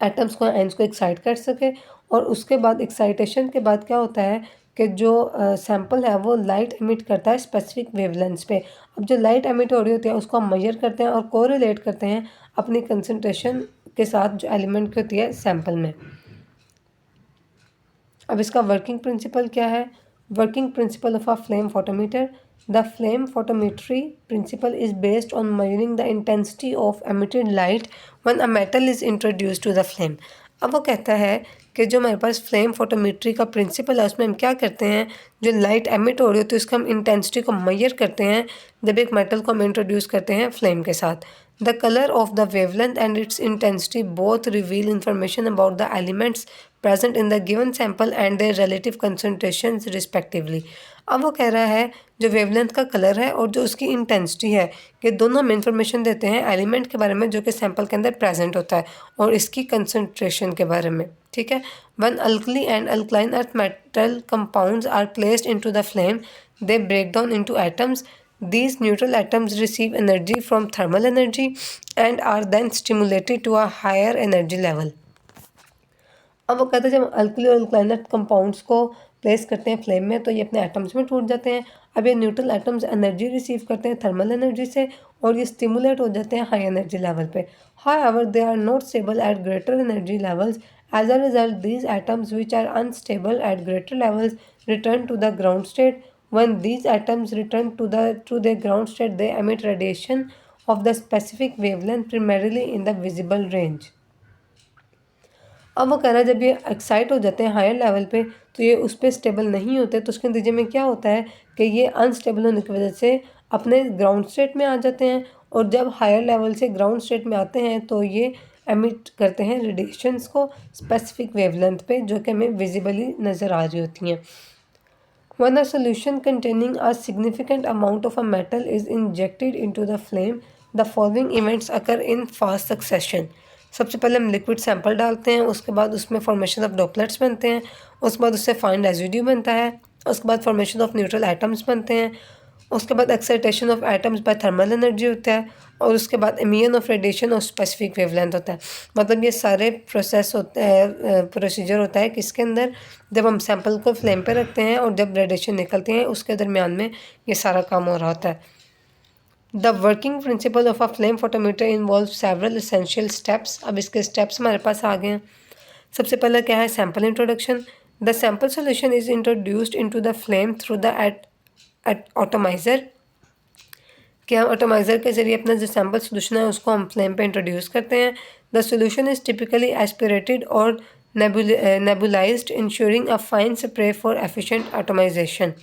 एटम्स को आयंस को एक्साइट कर सके. और उसके बाद एक्साइटेशन के बाद क्या होता है कि जो सैंपल है वो लाइट एमिट करता है स्पेसिफिक वेवलेंथ्स पे. अब जो लाइट एमिट हो रही होती है उसको हम मेजर करते हैं और कोरिलेट करते हैं अपनी कंसनट्रेशन के साथ जो एलिमेंट की होती है सैंपल में. अब इसका वर्किंग प्रिंसिपल क्या है? Working principle of a flame photometer. The flame photometry principle is based on measuring the intensity of emitted light when a metal is introduced to the flame. अब वो कहता है कि जो हमारे पास फ्लेम फोटोमीट्री का प्रिंसिपल है उसमें हम क्या करते हैं, जो लाइट एमिट हो रही होती है उसका हम इंटेंसिटी को मेजर करते हैं जब एक मेटल को हम इंट्रोड्यूस करते हैं फ्लेम के साथ. The colour of the wavelength and it's intensity both reveal information about the elements present in the given sample and their relative concentrations respectively. अब वो कह रहा है जो वेवलेंथ का कलर है और जो उसकी इंटेंसिटी है कि दोनों हमें इन्फॉर्मेशन देते हैं एलिमेंट के बारे में जो कि सैंपल के अंदर प्रेजेंट होता है और इसकी कंसंट्रेशन के बारे में. ठीक है, when alkali and alkaline earth metal compounds are placed into the flame, they break down into atoms. These neutral atoms receive energy from thermal energy and are then stimulated to a higher energy level. अब वो कहते हैं जब alkali और alkaline compounds को place करते हैं flame में तो ये अपने एटम्स में टूट जाते हैं. अब ये न्यूट्रल एटम्स एनर्जी रिसीव करते हैं थर्मल एनर्जी से और ये स्टिमुलेट हो जाते हैं हाई एनर्जी लेवल पे. However they are not stable at greater energy levels. As a result these atoms which are unstable at greater levels return to the ground state. When these atoms return to their ground state, they emit radiation of the specific wavelength primarily in the visible range. अब वो कह रहा है जब ये excite हो जाते हैं हायर लेवल पे तो ये उस पर स्टेबल नहीं होते तो उसके नतीजे में क्या होता है कि ये अनस्टेबल होने की वजह से अपने ग्राउंड स्टेट में आ जाते हैं और जब हायर लेवल से ग्राउंड स्टेट में आते हैं तो ये एमिट करते हैं रेडिएशंस को स्पेसिफिक वेवलेंथ पे जो कि हमें विजिबली नज़र आ रही होती हैं. When a solution containing a significant amount of a metal is injected into the flame, the following events occur in fast succession. सबसे पहले हम लिक्विड सैंपल डालते हैं, उसके बाद उसमें फॉर्मेशन ऑफ ड्रॉपलेट्स बनते हैं, उसके बाद उससे फाइन रेजिड्यू बनता है, उसके बाद फॉर्मेशन ऑफ न्यूट्रल एटम्स बनते हैं, उसके बाद excitation of atoms by thermal energy होता है और उसके बाद एमिशन ऑफ रेडिएशन और स्पेसिफिक वेवलेंथ होता है. मतलब ये सारे प्रोसेस होते हैं प्रोसीजर होता है किसके अंदर, जब हम सैंपल को फ्लेम पे रखते हैं और जब रेडिएशन निकलते हैं उसके दरमियान में ये सारा काम हो रहा होता है. The working principle of a flame photometer involve several essential steps. अब इसके स्टेप्स हमारे पास आ गए हैं. सबसे पहला क्या है, sample introduction. The sample solution is introduced into the flame through the atomiser. कि हम एटोमाइज़र के ज़रिए अपना जो सैंपल सोल्यूशन है उसको हम फ्लेम पे इंट्रोड्यूस करते हैं. The solution is typically aspirated और nebulised ensuring a fine spray for efficient atomisation.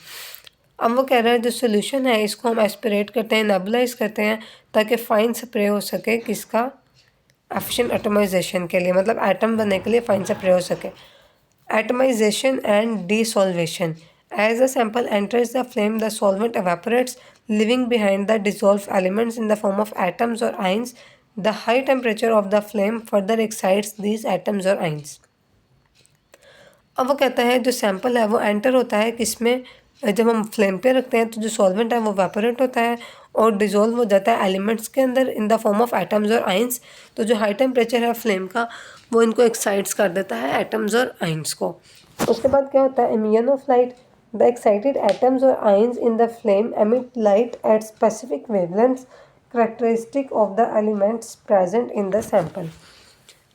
अब वो कह रहा है जो सोल्यूशन है इसको हम एस्पिरेट करते हैं, नेबुलाइज करते हैं ताकि फाइन स्प्रे हो सके किसका, एफिशिएंट एटमाइजेशन के लिए, मतलब एटम बनने के लिए फाइन स्प्रे हो सके। Atomisation and desolvation, as the sample enters the flame the solvent evaporates leaving behind the dissolved elements in the form of atoms or ions. The high temperature of the flame further excites these atoms or ions. अब वो कहता है जो sample है वो enter होता है किसमें, जब हम फ्लेम पे रखते हैं तो जो सॉल्वेंट है वो वेपोरेट होता है और डिज़ोल्व हो जाता है एलिमेंट्स के अंदर in the form of atoms और आइंस। तो जो हाई टेम्परेचर है फ्लेम का वो इनको एक्साइट्स कर देता है एटम्स और आइंस को। उसके बाद क्या होता है, emission of light, the excited atoms और ions in the flame emit light at specific wavelengths characteristic of the elements present in the sample.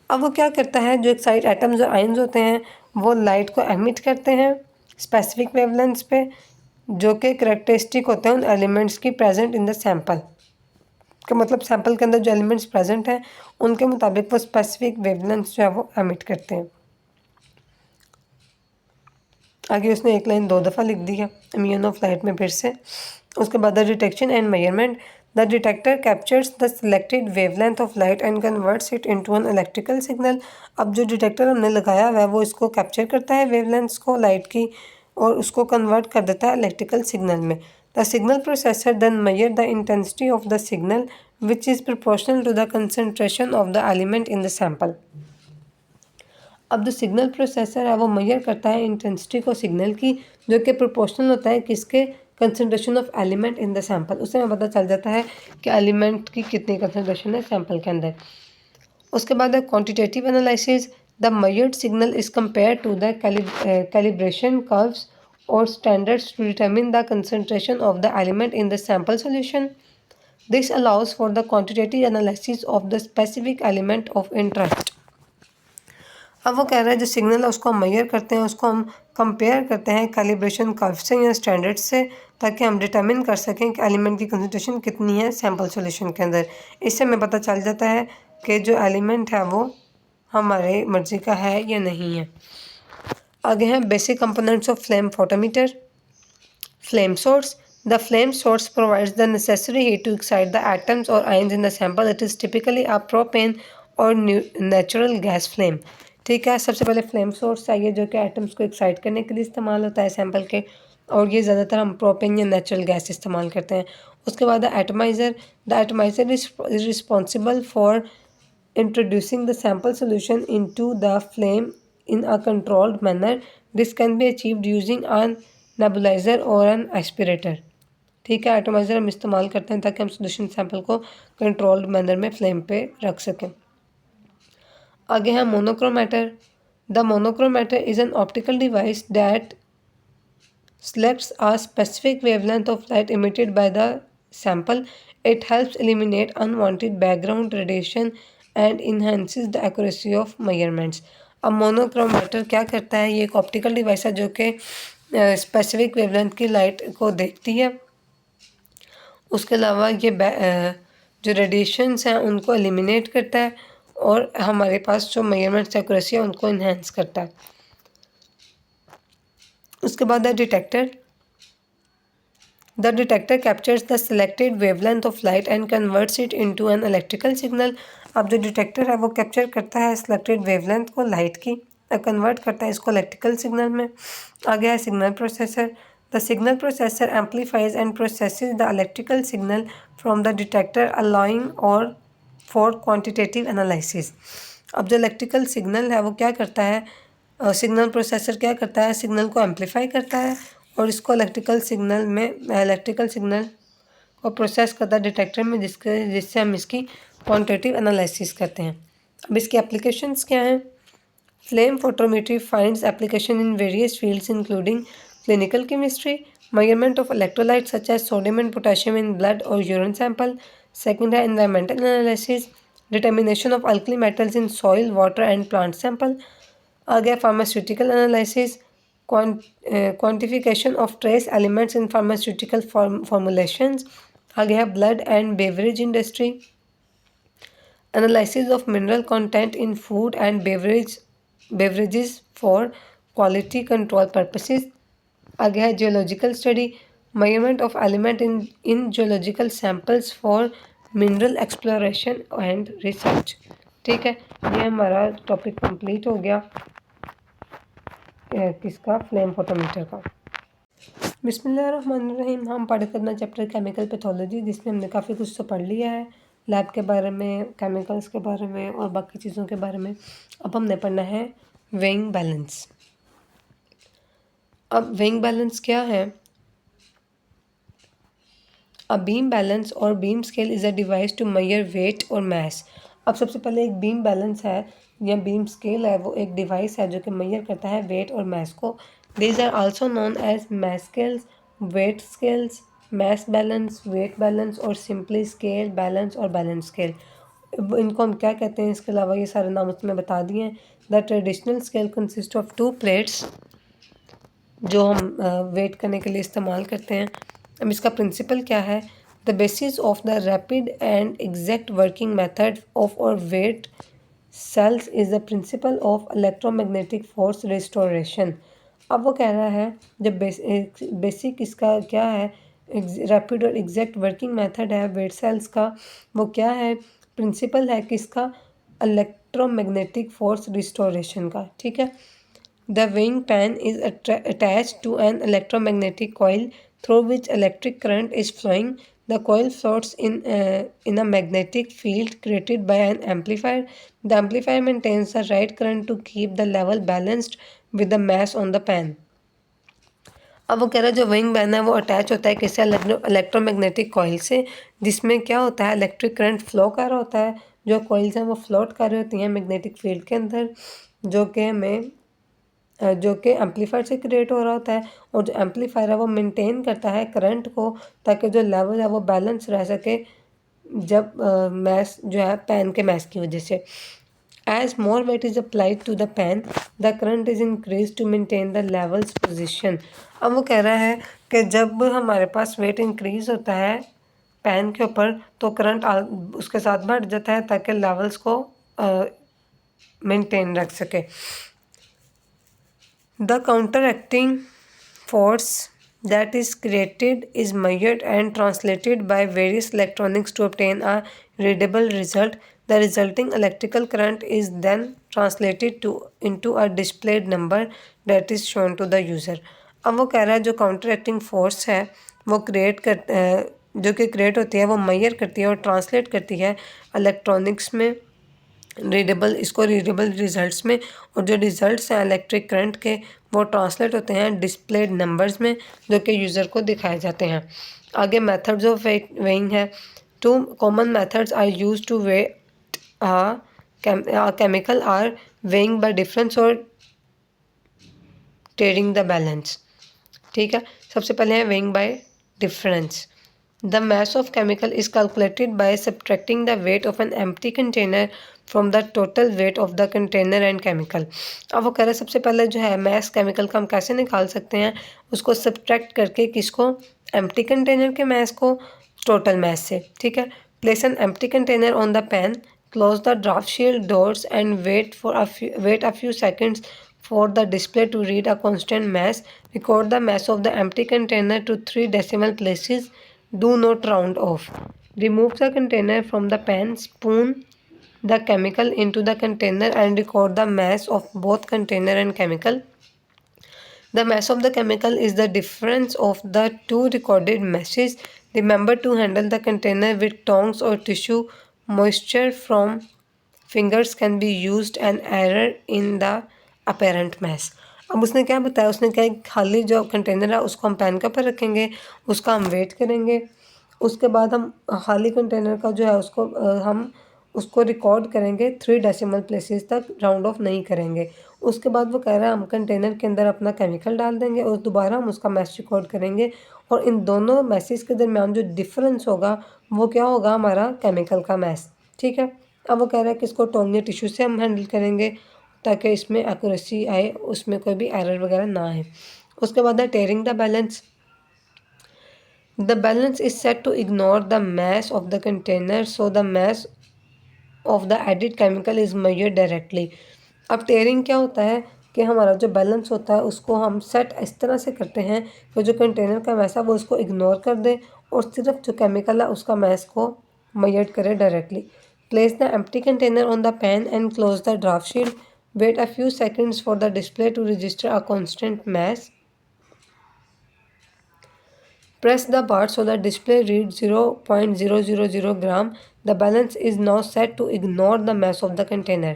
अब वो क्या करता है, जो एक्साइट एटम्स और आयंस होते हैं वो लाइट को एमिट करते हैं स्पेसिफिक वेवलेंथ्स पे जो कि करेक्टरिस्टिक होते हैं उन एलिमेंट्स की प्रेजेंट इन द सैंपल का, मतलब सैंपल के अंदर जो एलिमेंट्स प्रेजेंट हैं उनके मुताबिक वो स्पेसिफिक वेवलेंथ्स जो है वो एमिट करते हैं। आगे उसने एक लाइन 2 दफ़ा लिख दी है एमिशन ऑफ लाइट में फिर से। उसके बाद the detection and measurement, the detector captures the selected wavelength of light and converts it into an electrical signal. अब जो डिटेक्टर हमने लगाया हुआ है वो इसको कैप्चर करता है वेवलेंथ्स को लाइट की और उसको कन्वर्ट कर देता है इलेक्ट्रिकल सिग्नल में। The signal processor then measure the intensity of the signal which is proportional to the concentration of the element in the sample. अब जो सिग्नल प्रोसेसर है वो मेजर करता है इंटेंसिटी को सिग्नल की जो कि प्रोपोर्शनल होता है किसके, concentration of element in the sample. उससे हमें पता चल जाता है कि एलिमेंट की कितनी कंसंट्रेशन है सैंपल के अंदर। उसके बाद है quantitative analysis, the measured signal is compare to the calibration curves और standards to determine the concentration of the element in the sample solution. This allows for the quantitative analysis of the specific element of interest. अब वो कह रहा है जो signal है उसको हम मेजर करते हैं, उसको हम कंपेयर करते हैं कैलिब्रेशन कर्व से या स्टैंडर्ड से ताकि हम डिटरमिन कर सकें कि एलिमेंट की कंसंट्रेशन कितनी है सैंपल सॉल्यूशन के अंदर। इससे हमें पता चल जाता है कि जो एलिमेंट है वो हमारे मर्ज़ी का है या नहीं है। आगे हैं basic components of flame photometer. Flame source, the flame source provides the necessary heat to excite the atoms और ions in the sample. It is typically a propane और नेचुरल गैस फ्लेम। ठीक है, सबसे पहले फ्लेम सोर्स चाहिए जो कि atoms को एक्साइट करने के लिए इस्तेमाल होता है सैंपल के, और ये ज़्यादातर हम प्रोपेन या नेचुरल गैस इस्तेमाल करते हैं। उसके बाद atomiser, the atomiser is responsible for introducing the sample solution into the flame in a controlled manner. This can be achieved using an nebuliser or an aspirator. ठीक है, एटमाइज़र हम इस्तेमाल करते हैं ताकि हम सोल्यूशन सैंपल को कंट्रोल्ड मैनर में फ्लेम पे रख सकें। आगे है monochromator, the monochromator is an optical device that selects a specific wavelength of light emitted by the sample. It helps eliminate unwanted background radiation and enhances the accuracy of measurements. अब monochromator क्या करता है, ये एक optical device है जो कि specific wavelength की लाइट को देखती है। उसके अलावा ये जो रेडिएशंस हैं उनको एलिमिनेट करता है और हमारे पास जो मेजरमेंट्स एक्यूरेसी है उनको इन्हेंस करता है। उसके बाद detector, the detector captures the selected wavelength of light and converts it into an electrical signal. अब जो डिटेक्टर है वो कैप्चर करता है सिलेक्टेड वेवलेंथ को लाइट की, कन्वर्ट करता है इसको इलेक्ट्रिकल सिग्नल में। आ गया है signal processor, the signal processor amplifies and processes the electrical signal from the detector allowing और फॉर क्वांटिटेटिव एनालिसिस। अब जो इलेक्ट्रिकल सिग्नल है वो क्या करता है, सिग्नल प्रोसेसर क्या करता है, सिग्नल को एम्पलीफाई करता है और इसको इलेक्ट्रिकल सिग्नल को प्रोसेस करता है डिटेक्टर में जिससे हम इसकी क्वांटिटेटिव एनालिसिस करते हैं। अब इसकी एप्लीकेशंस क्या हैं। Flame photometry finds application in various fields including clinical chemistry, measurement of electrolytes such as sodium and potassium in blood or urine sample. Second है environmental analysis, determination of alkali metals in soil, water and plant sample. आ गया pharmaceutical analysis, quantification of trace elements in pharmaceutical formulations. आ गया blood and beverage industry, analysis of mineral content in food and beverages for quality control purposes. आ गया है geological study, measurement of element in geological samples for mineral exploration and research. ठीक है, ये हमारा topic complete हो गया किसका, flame photometer का। बिस्मिल्लाहिर्रहमानिर्रहीम। हम पढ़ करना चैप्टर केमिकल पैथोलॉजी, जिसमें हमने काफ़ी कुछ तो पढ़ लिया है, लैब के बारे में, केमिकल्स के बारे में और बाकी चीज़ों के बारे में। अब हमने पढ़ना है वेइंग बैलेंस। अब वेइंग बैलेंस क्या है? A beam balance or beam scale is a device to measure weight और मास। अब सबसे पहले एक बीम बैलेंस है या बीम स्केल है, वो एक डिवाइस है जो कि मेजर करता है वेट और मास को। These are also known as mass scales, weight scales, mass balance, weight balance or simply scale balance or balance scale. इनको हम क्या कहते हैं, इसके अलावा ये सारे नाम उसमें बता दिए हैं। The traditional scale consist of 2 plates, जो हम वेट करने के लिए इस्तेमाल करते हैं। अब इसका प्रिंसिपल क्या है? The basis of the rapid and exact working method of और weight cells is the principle of electromagnetic force restoration. अब वो कह रहा है जब बेसिक इसका क्या है, रैपिड और एग्जैक्ट वर्किंग मेथड है वेट सेल्स का, वो क्या है, प्रिंसिपल है किसका, इलेक्ट्रोमैग्नेटिक फोर्स रिस्टोरेशन का। ठीक है। The weighing pan is attached to an electromagnetic coil through which electric current is flowing. The coil floats in a magnetic field created by an amplifier. The amplifier maintains the right current to keep the level balanced with the mass on the pan. अब वो कह रहा है जो wing ban है वो attach होता है किससे, इलेक्ट्रोमैग्नेटिक कॉइल से, जिसमें क्या होता है, इलेक्ट्रिक करंट फ्लो कर रहा होता है। जो कॉइल्स हैं वो फ्लोट कर रही होती हैं मैग्नेटिक फील्ड के अंदर, जो कि एम्पलीफायर से क्रिएट हो रहा होता है। और जो एम्पलीफायर है वो मेंटेन करता है करंट को, ताकि जो लेवल है वो बैलेंस रह सके जब मैस जो है पैन के मैस की वजह से। As more weight is applied to the pan, the current is increase to maintain the levels position. अब वो कह रहा है कि जब हमारे पास वेट इंक्रीज होता है पैन के ऊपर तो करंट उसके साथ बढ़ जाता है ताकि लेवल्स को मेंटेन रख सके। The counteracting force that is created is measured and translated by various electronics to obtain a readable result. The resulting electrical current is then translated into a displayed number that is shown to the user. अब वो कह रहा है जो काउंटरएक्टिंग force है वो जो कि क्रिएट होती है वो मेजर करती है और ट्रांसलेट करती है इलेक्ट्रॉनिक्स में रीडेबल रिजल्ट्स में, और जो रिजल्ट्स हैं इलेक्ट्रिक करंट के वो ट्रांसलेट होते हैं डिस्प्लेड नंबर्स में, जो कि यूज़र को दिखाए जाते हैं। आगे मेथड्स ऑफ वेइंग है। 2 common methods are use to weigh chemical are weighing by difference or taring the balance. ठीक है, सबसे पहले है weighing by difference. The mass of chemical is calculated by subtracting the weight of an empty container from the total weight of the container and chemical. अब वो कह रहे हैं सबसे पहले जो है मैस केमिकल का हम कैसे निकाल सकते हैं, उसको सब्ट्रैक्ट करके किसको, एम्प्टी कंटेनर के मैस को टोटल मैस से। ठीक है, place an empty container on the pan, close the draft shield doors and wait a few seconds for the display to read a constant mass. Record the mass of the empty container to 3 decimal places. Do not round off. Remove the container from the pan, spoon the chemical into the container and record the mass of both container and chemical. The mass of the chemical is the difference of the 2 recorded masses. Remember to handle the container with tongs or tissue. Moisture from fingers can be used and error in the apparent mass. अब उसने क्या बताया, उसने क्या खाली जो container है उसको हम पैन के ऊपर रखेंगे, उसका हम वेट करेंगे, उसके बाद हम खाली कंटेनर का जो है हम उसको रिकॉर्ड करेंगे 3 डेसिमल प्लेसेस तक, राउंड ऑफ नहीं करेंगे। उसके बाद वो कह रहा है हम कंटेनर के अंदर अपना केमिकल डाल देंगे और दोबारा हम उसका मैस रिकॉर्ड करेंगे, और इन दोनों मैसेज के दरमियान जो डिफरेंस होगा वो क्या होगा, हमारा केमिकल का मैस। ठीक है, अब वो कह रहा है कि इसको टोंग या टिश्यू से हम हैंडल करेंगे ताकि इसमें एक्यूरेसी आए, उसमें कोई भी एरर वगैरह ना आए। उसके बाद है taring the balance. The balance is set to ignore the mass of the container, so the mass of the added chemical is measured directly. अब टेयरिंग क्या होता है कि हमारा जो बैलेंस होता है उसको हम सेट इस तरह से करते हैं कि जो कंटेनर का मैस है वो उसको इग्नोर कर दे और सिर्फ जो केमिकल है उसका मैस को मेजर करे directly. Place the empty container on the pan and close the draft shield. Wait a few seconds for the display to register a constant mass. Press the bar so the display reads 0.000 gram. The balance is now set to ignore the mass of the container.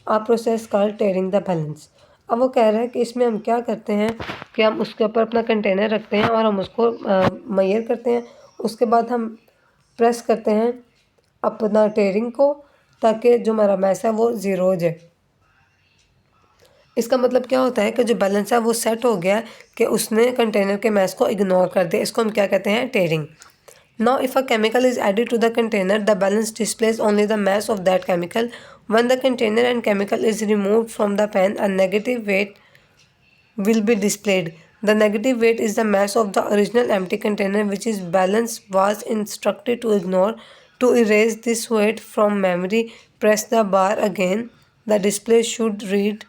A process called tearing the balance. अब वो कह रहा है कि इसमें हम क्या करते हैं कि हम उसके ऊपर अपना कंटेनर रखते हैं और हम उसको मेजर करते हैं। उसके बाद हम प्रेस करते हैं अपना टेयरिंग को ताकि जो हमारा मैस है वो ज़ीरो हो जाए। इसका मतलब क्या होता है कि जो बैलेंस है वो सेट हो गया कि उसने कंटेनर के मैस को इग्नोर कर दिया। इसको हम क्या कहते हैं? Tearing. Now, if a chemical is added to the container, the balance displays only the mass of that chemical. When the container and chemical is removed from the pan, a negative weight will be displayed. The negative weight is the mass of the original empty container, which is balance was instructed to ignore. To erase this weight from memory, press the bar again. The display should read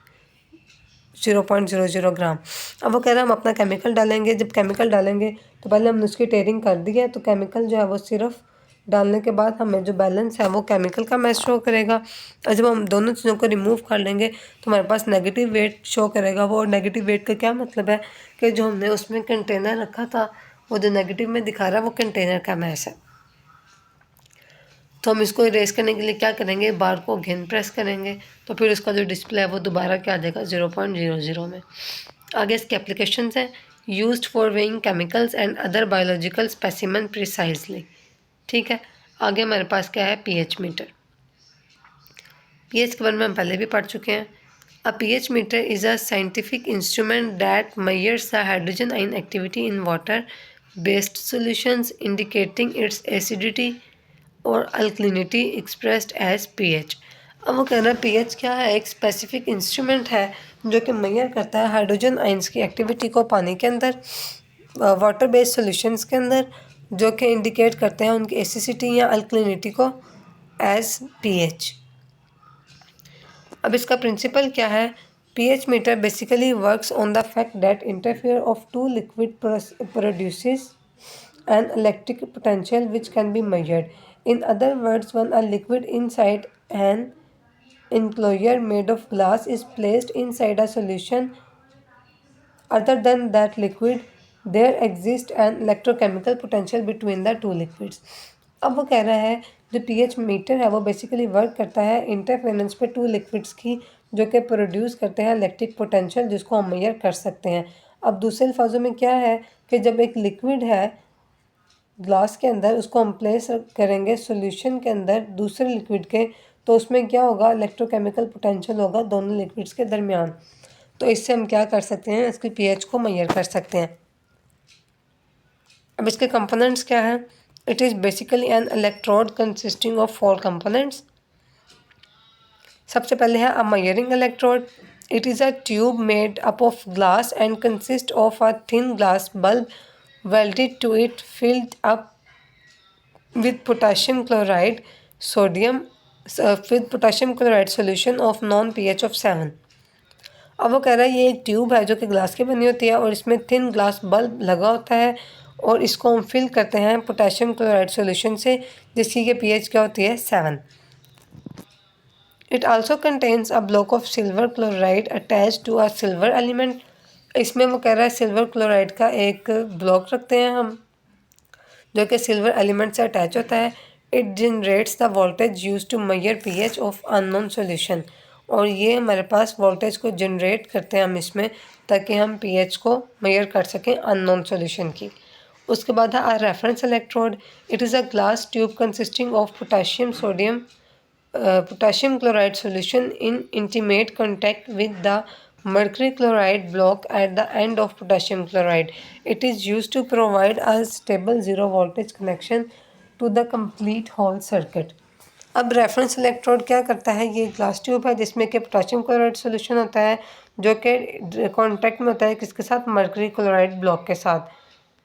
0.00 ग्राम। अब वो कह रहा है हम अपना chemical डालेंगे। जब chemical डालेंगे तो पहले हमने उसकी टेयरिंग कर दी है, तो केमिकल जो है वो सिर्फ डालने के बाद हमें जो बैलेंस है वो केमिकल का मैच शो करेगा। और जब हम दोनों चीज़ों को रिमूव कर लेंगे तो हमारे पास नेगेटिव वेट शो करेगा वो। और नेगेटिव वेट का क्या मतलब है कि जो हमने उसमें कंटेनर रखा था वो जो नेगेटिव में दिखा रहा है वो कंटेनर का मैच है। तो हम इसको इरेज करने के लिए क्या करेंगे? बार को अगेन प्रेस करेंगे तो फिर उसका जो डिस्प्ले है वो दोबारा क्या आ जाएगा? 0.00 में। आगे इसके एप्लीकेशंस हैं। Used for weighing chemicals and other biological specimen precisely. ठीक है। आगे हमारे पास क्या है? PH metre. पीएच के बारे में हम पहले भी पढ़ चुके हैं। A pH meter is a scientific instrument that measures the hydrogen ion activity in water based solutions indicating its acidity और अल्कलिनिटी एक्सप्रेस्ड एज पीएच। अब वो कह रहा है पीएच क्या है? एक स्पेसिफिक इंस्ट्रूमेंट है जो कि मेजर करता है हाइड्रोजन आयंस की एक्टिविटी को पानी के अंदर, वाटर बेस्ड सॉल्यूशंस के अंदर, जो कि इंडिकेट करते हैं उनकी एसिडिटी या अल्कलिनिटी को एज पीएच। अब इसका प्रिंसिपल क्या है? PH meter basically works on the fact that interface of two liquid produces an electric potential which can be measured. In other words, when a liquid inside an enclosure made of glass is placed inside a solution other than that liquid, there exists an electrochemical potential between the two liquids. अब वो कह रहा है जो pH meter है वो basically work करता है इंटरफेरेंस पे टू लिक्विड्स की जो कि प्रोड्यूस करते हैं इलेक्ट्रिक पोटेंशियल जिसको हम मेजर कर सकते हैं। अब दूसरे अल्फाजों में क्या है कि जब एक लिक्विड है ग्लास के अंदर उसको हम प्लेस करेंगे सॉल्यूशन के अंदर दूसरे लिक्विड के, तो उसमें क्या होगा? इलेक्ट्रोकेमिकल पोटेंशियल होगा दोनों लिक्विड्स के दरमियान। तो इससे हम क्या कर सकते हैं? इसकी पीएच को मेजर कर सकते हैं। अब इसके कंपोनेंट्स क्या हैं? It is basically N electrode consisting of 4 components. सबसे पहले है a measuring electrode. It is a tube made up of glass and consist of a thin glass bulb welded to it, filled up with potassium chloride solution of non-pH of 7। अब वो कह रहा है ये एक ट्यूब है जो कि ग्लास की बनी होती है और इसमें थिन ग्लास बल्ब लगा होता है और इसको हम फिल करते हैं पोटेशियम क्लोराइड सॉल्यूशन से जिसकी कि पीएच क्या होती है? 7। It also contains a block of silver chloride attach to a silver element. इसमें वो कह रहा है सिल्वर क्लोराइड का एक ब्लॉक रखते हैं हम जो कि सिल्वर एलिमेंट से अटैच होता है। It generates the voltage use to measure pH of unknown solution. और ये हमारे पास वोल्टेज को जनरेट करते हैं हम इसमें ताकि हम पीएच को मेजर कर सकें अननोन सॉल्यूशन की। उसके बाद है reference electrode. It is a glass tube consisting of potassium chloride solution in intimate contact with the mercury chloride block at the end of potassium chloride. It is used to provide a stable zero voltage connection to the complete whole circuit. अब reference electrode क्या करता है? ये glass tube है जिसमें कि potassium chloride solution होता है जो कि कॉन्टैक्ट में होता है किसके साथ? मर्करी क्लोराइड ब्लॉक के साथ,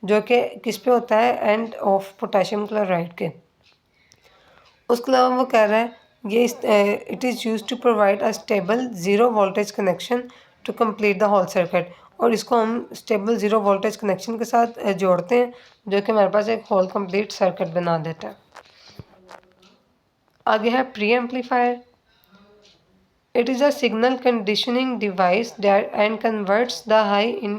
जो कि किस पे होता है? एंड ऑफ पोटेशियम क्लोराइड के। उसके अलावा वो कह रहा है ये it is use to provide a stable zero voltage connection to complete the whole circuit. और इसको हम स्टेबल ज़ीरो वोल्टेज कनेक्शन के साथ जोड़ते हैं, जो कि हमारे पास एक होल कंप्लीट सर्किट बना देता है। आगे है pre amplifier. It is a signal conditioning device that and converts the high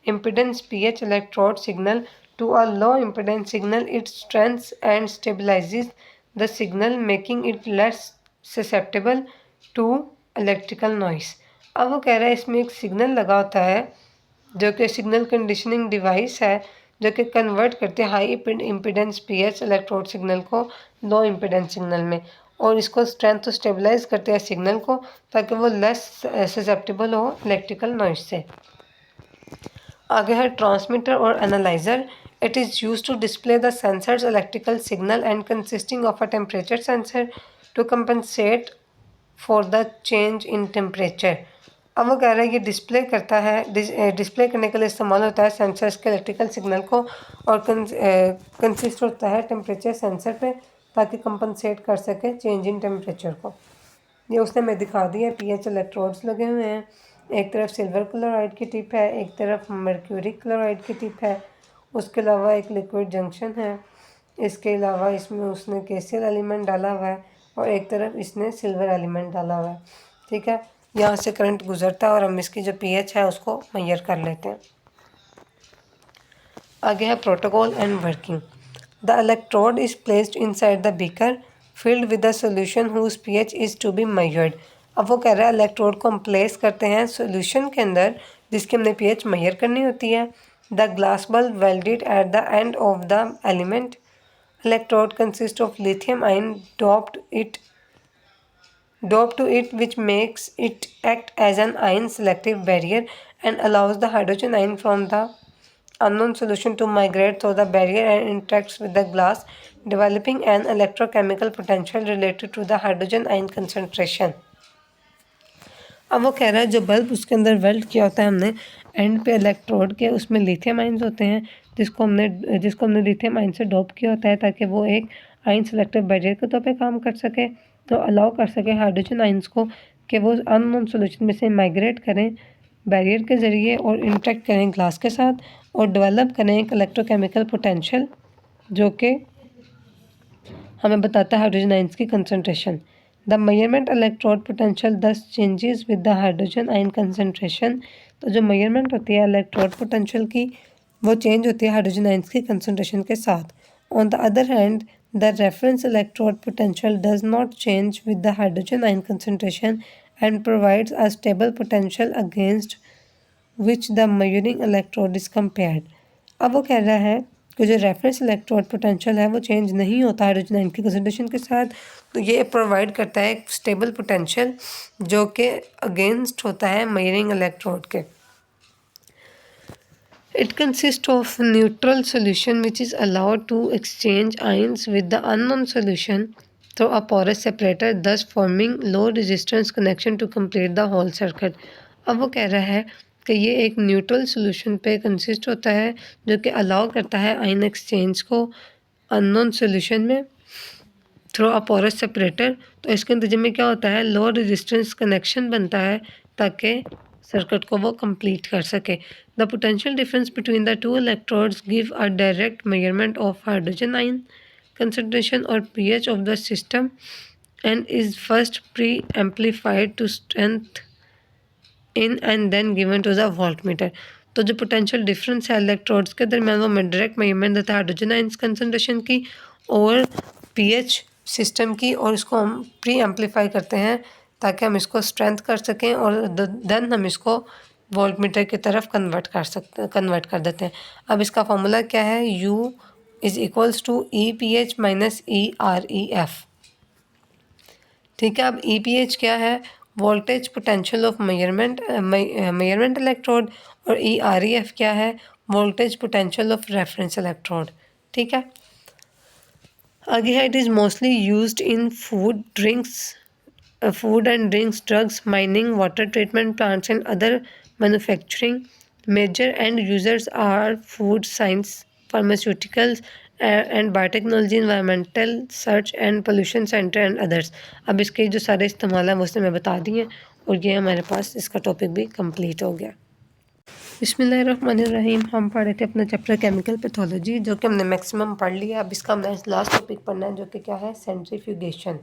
impedance pH electrode signal to a low impedance signal. It strengthens and stabilizes the signal, making it less susceptible to electrical noise. अब वो कह रहा है इसमें एक signal लगा होता है जो कि सिग्नल कंडीशनिंग डिवाइस है, जो कि कन्वर्ट करते हैं high impedance pH electrode signal को लो इम्पीडेंस सिग्नल में, और इसको स्ट्रेंथ तो स्टेबलाइज करते हैं सिग्नल को ताकि वो लेस ससेप्टेबल हो इलेक्ट्रिकल नॉइज से। आगे है ट्रांसमीटर और analyser. It is use to display the sensors electrical signal and consisting of a temperature sensor to compensate for the change in temperature. अब वो कह रहा है ये डिस्प्ले करता है, डिस्प्ले करने के लिए इस्तेमाल होता है सेंसर्स के इलेक्ट्रिकल सिग्नल को, और कंसिस्ट होता है टेम्परेचर सेंसर पे ताकि कंपनसेट कर सके चेंज इन टेम्परेचर को। ये उसने मैं दिखा दिया। पीएच इलेक्ट्रोड्स लगे हुए हैं, एक तरफ सिल्वर क्लोराइड की टिप है, एक तरफ मर्क्यूरी क्लोराइड की टिप है, उसके अलावा एक लिक्विड जंक्शन है, इसके अलावा इसमें उसने केसीएल एलिमेंट डाला हुआ है, और एक तरफ इसने सिल्वर एलिमेंट डाला हुआ है। ठीक है, यहाँ से करंट गुजरता है और हम इसकी जो पीएच है उसको मेजर कर लेते हैं। आगे है protocol and working. The electrode is placed inside the beaker filled with the solution whose pH is to be measured. अब वो कह रहा है इलेक्ट्रोड को हम प्लेस करते हैं सोल्यूशन के अंदर जिसकी हमने पीएच मेजर करनी होती है। The glass bulb welded at the end of the element. Electrode consist of lithium ion doped to it, which makes it act as an ion selective barrier and allows the hydrogen ion from the unknown solution to migrate through the barrier and interacts with the glass, developing an electrochemical potential related to the hydrogen ion concentration. अब वो कह रहा है जो bulb उसके अंदर weld किया होता है हमने एंड पे इलेक्ट्रोड के, उसमें लिथियम आइंस होते हैं जिसको हमने लिथियम आइन से डोप किया होता है ताकि वो एक आइन सेलेक्टिव बैरियर के तौर पे काम कर सके, तो अलाउ कर सके हाइड्रोजन आइंस को कि वो अननोन सोल्यूशन में से माइग्रेट करें बैरियर के ज़रिए और इंटरेक्ट करें ग्लास के साथ और डेवलप करें एक इलेक्ट्रोकेमिकल पोटेंशियल जो कि हमें बताता है हाइड्रोजन आइंस की concentration. The measurement electrode potential thus changes with the hydrogen ion concentration. तो जो मेजरमेंट होती है इलेक्ट्रोड पोटेंशियल की वो चेंज होती है हाइड्रोजन आयंस की कंसनट्रेशन के साथ। On the other hand the reference electrode potential does not change with the hydrogen ion concentration and provides a stable potential against which the measuring electrode is compared. अब वो कह रहा है कि जो रेफरेंस इलेक्ट्रोड पोटेंशियल है वो change नहीं होता हाइड्रोजन आयन की कंसनट्रेशन के साथ, तो ये प्रोवाइड करता है एक स्टेबल पोटेंशियल जो कि अगेंस्ट होता है मेजरिंग इलेक्ट्रोड के। It consist of neutral solution which is allowed to exchange ions with the unknown solution through a porous separator thus forming low resistance connection to complete the whole circuit. अब वो कह रहा है कि ये एक neutral solution पे consist होता है जो कि अलाउ करता है आयन एक्सचेंज को अननोन सोल्यूशन में थ्रू अ पोरस सेपरेटर। तो इसके नतीजे में क्या होता है लो रेजिस्टेंस कनेक्शन बनता है ताकि सर्किट को वो कंप्लीट कर सके। The potential difference between the two electrodes give a direct measurement of hydrogen ion concentration or pH of the system and is first pre-amplified to strength in and then given to the voltmeter। तो जो potential difference है electrodes के दरमियान वो मैं direct measurement देता है hydrogen ions concentration की और पीएच सिस्टम की, और इसको हम प्री एम्पलीफाई करते हैं ताकि हम इसको स्ट्रेंथ कर सकें और देन हम इसको वोल्टमीटर की तरफ कन्वर्ट कर देते हैं। अब इसका फॉर्मूला क्या है, U is equals to EPH minus EREF। ठीक है, अब EPH क्या है voltage potential of measurement electrode, और EREF क्या है voltage potential of reference electrode. ठीक है, आगे है it is mostly used in food and drinks drugs mining water treatment plants and other manufacturing. Major end users are food science pharmaceuticals and biotechnology environmental search and pollution centre and others. अब इसके जो सारे इस्तेमाल हैं वो उसने मैं बता दिए, और ये हमारे पास इसका टॉपिक भी कंप्लीट हो गया। बिस्मिल्लाहिर्रहमानिर्रहीम। हम पढ़ रहे थे अपना चैप्टर केमिकल पैथोलॉजी, जो कि हमने मैक्सिमम पढ़ लिया। अब इसका हमने लास्ट टॉपिक पढ़ना है, जो कि क्या है, सेंट्रीफ्यूगेशन।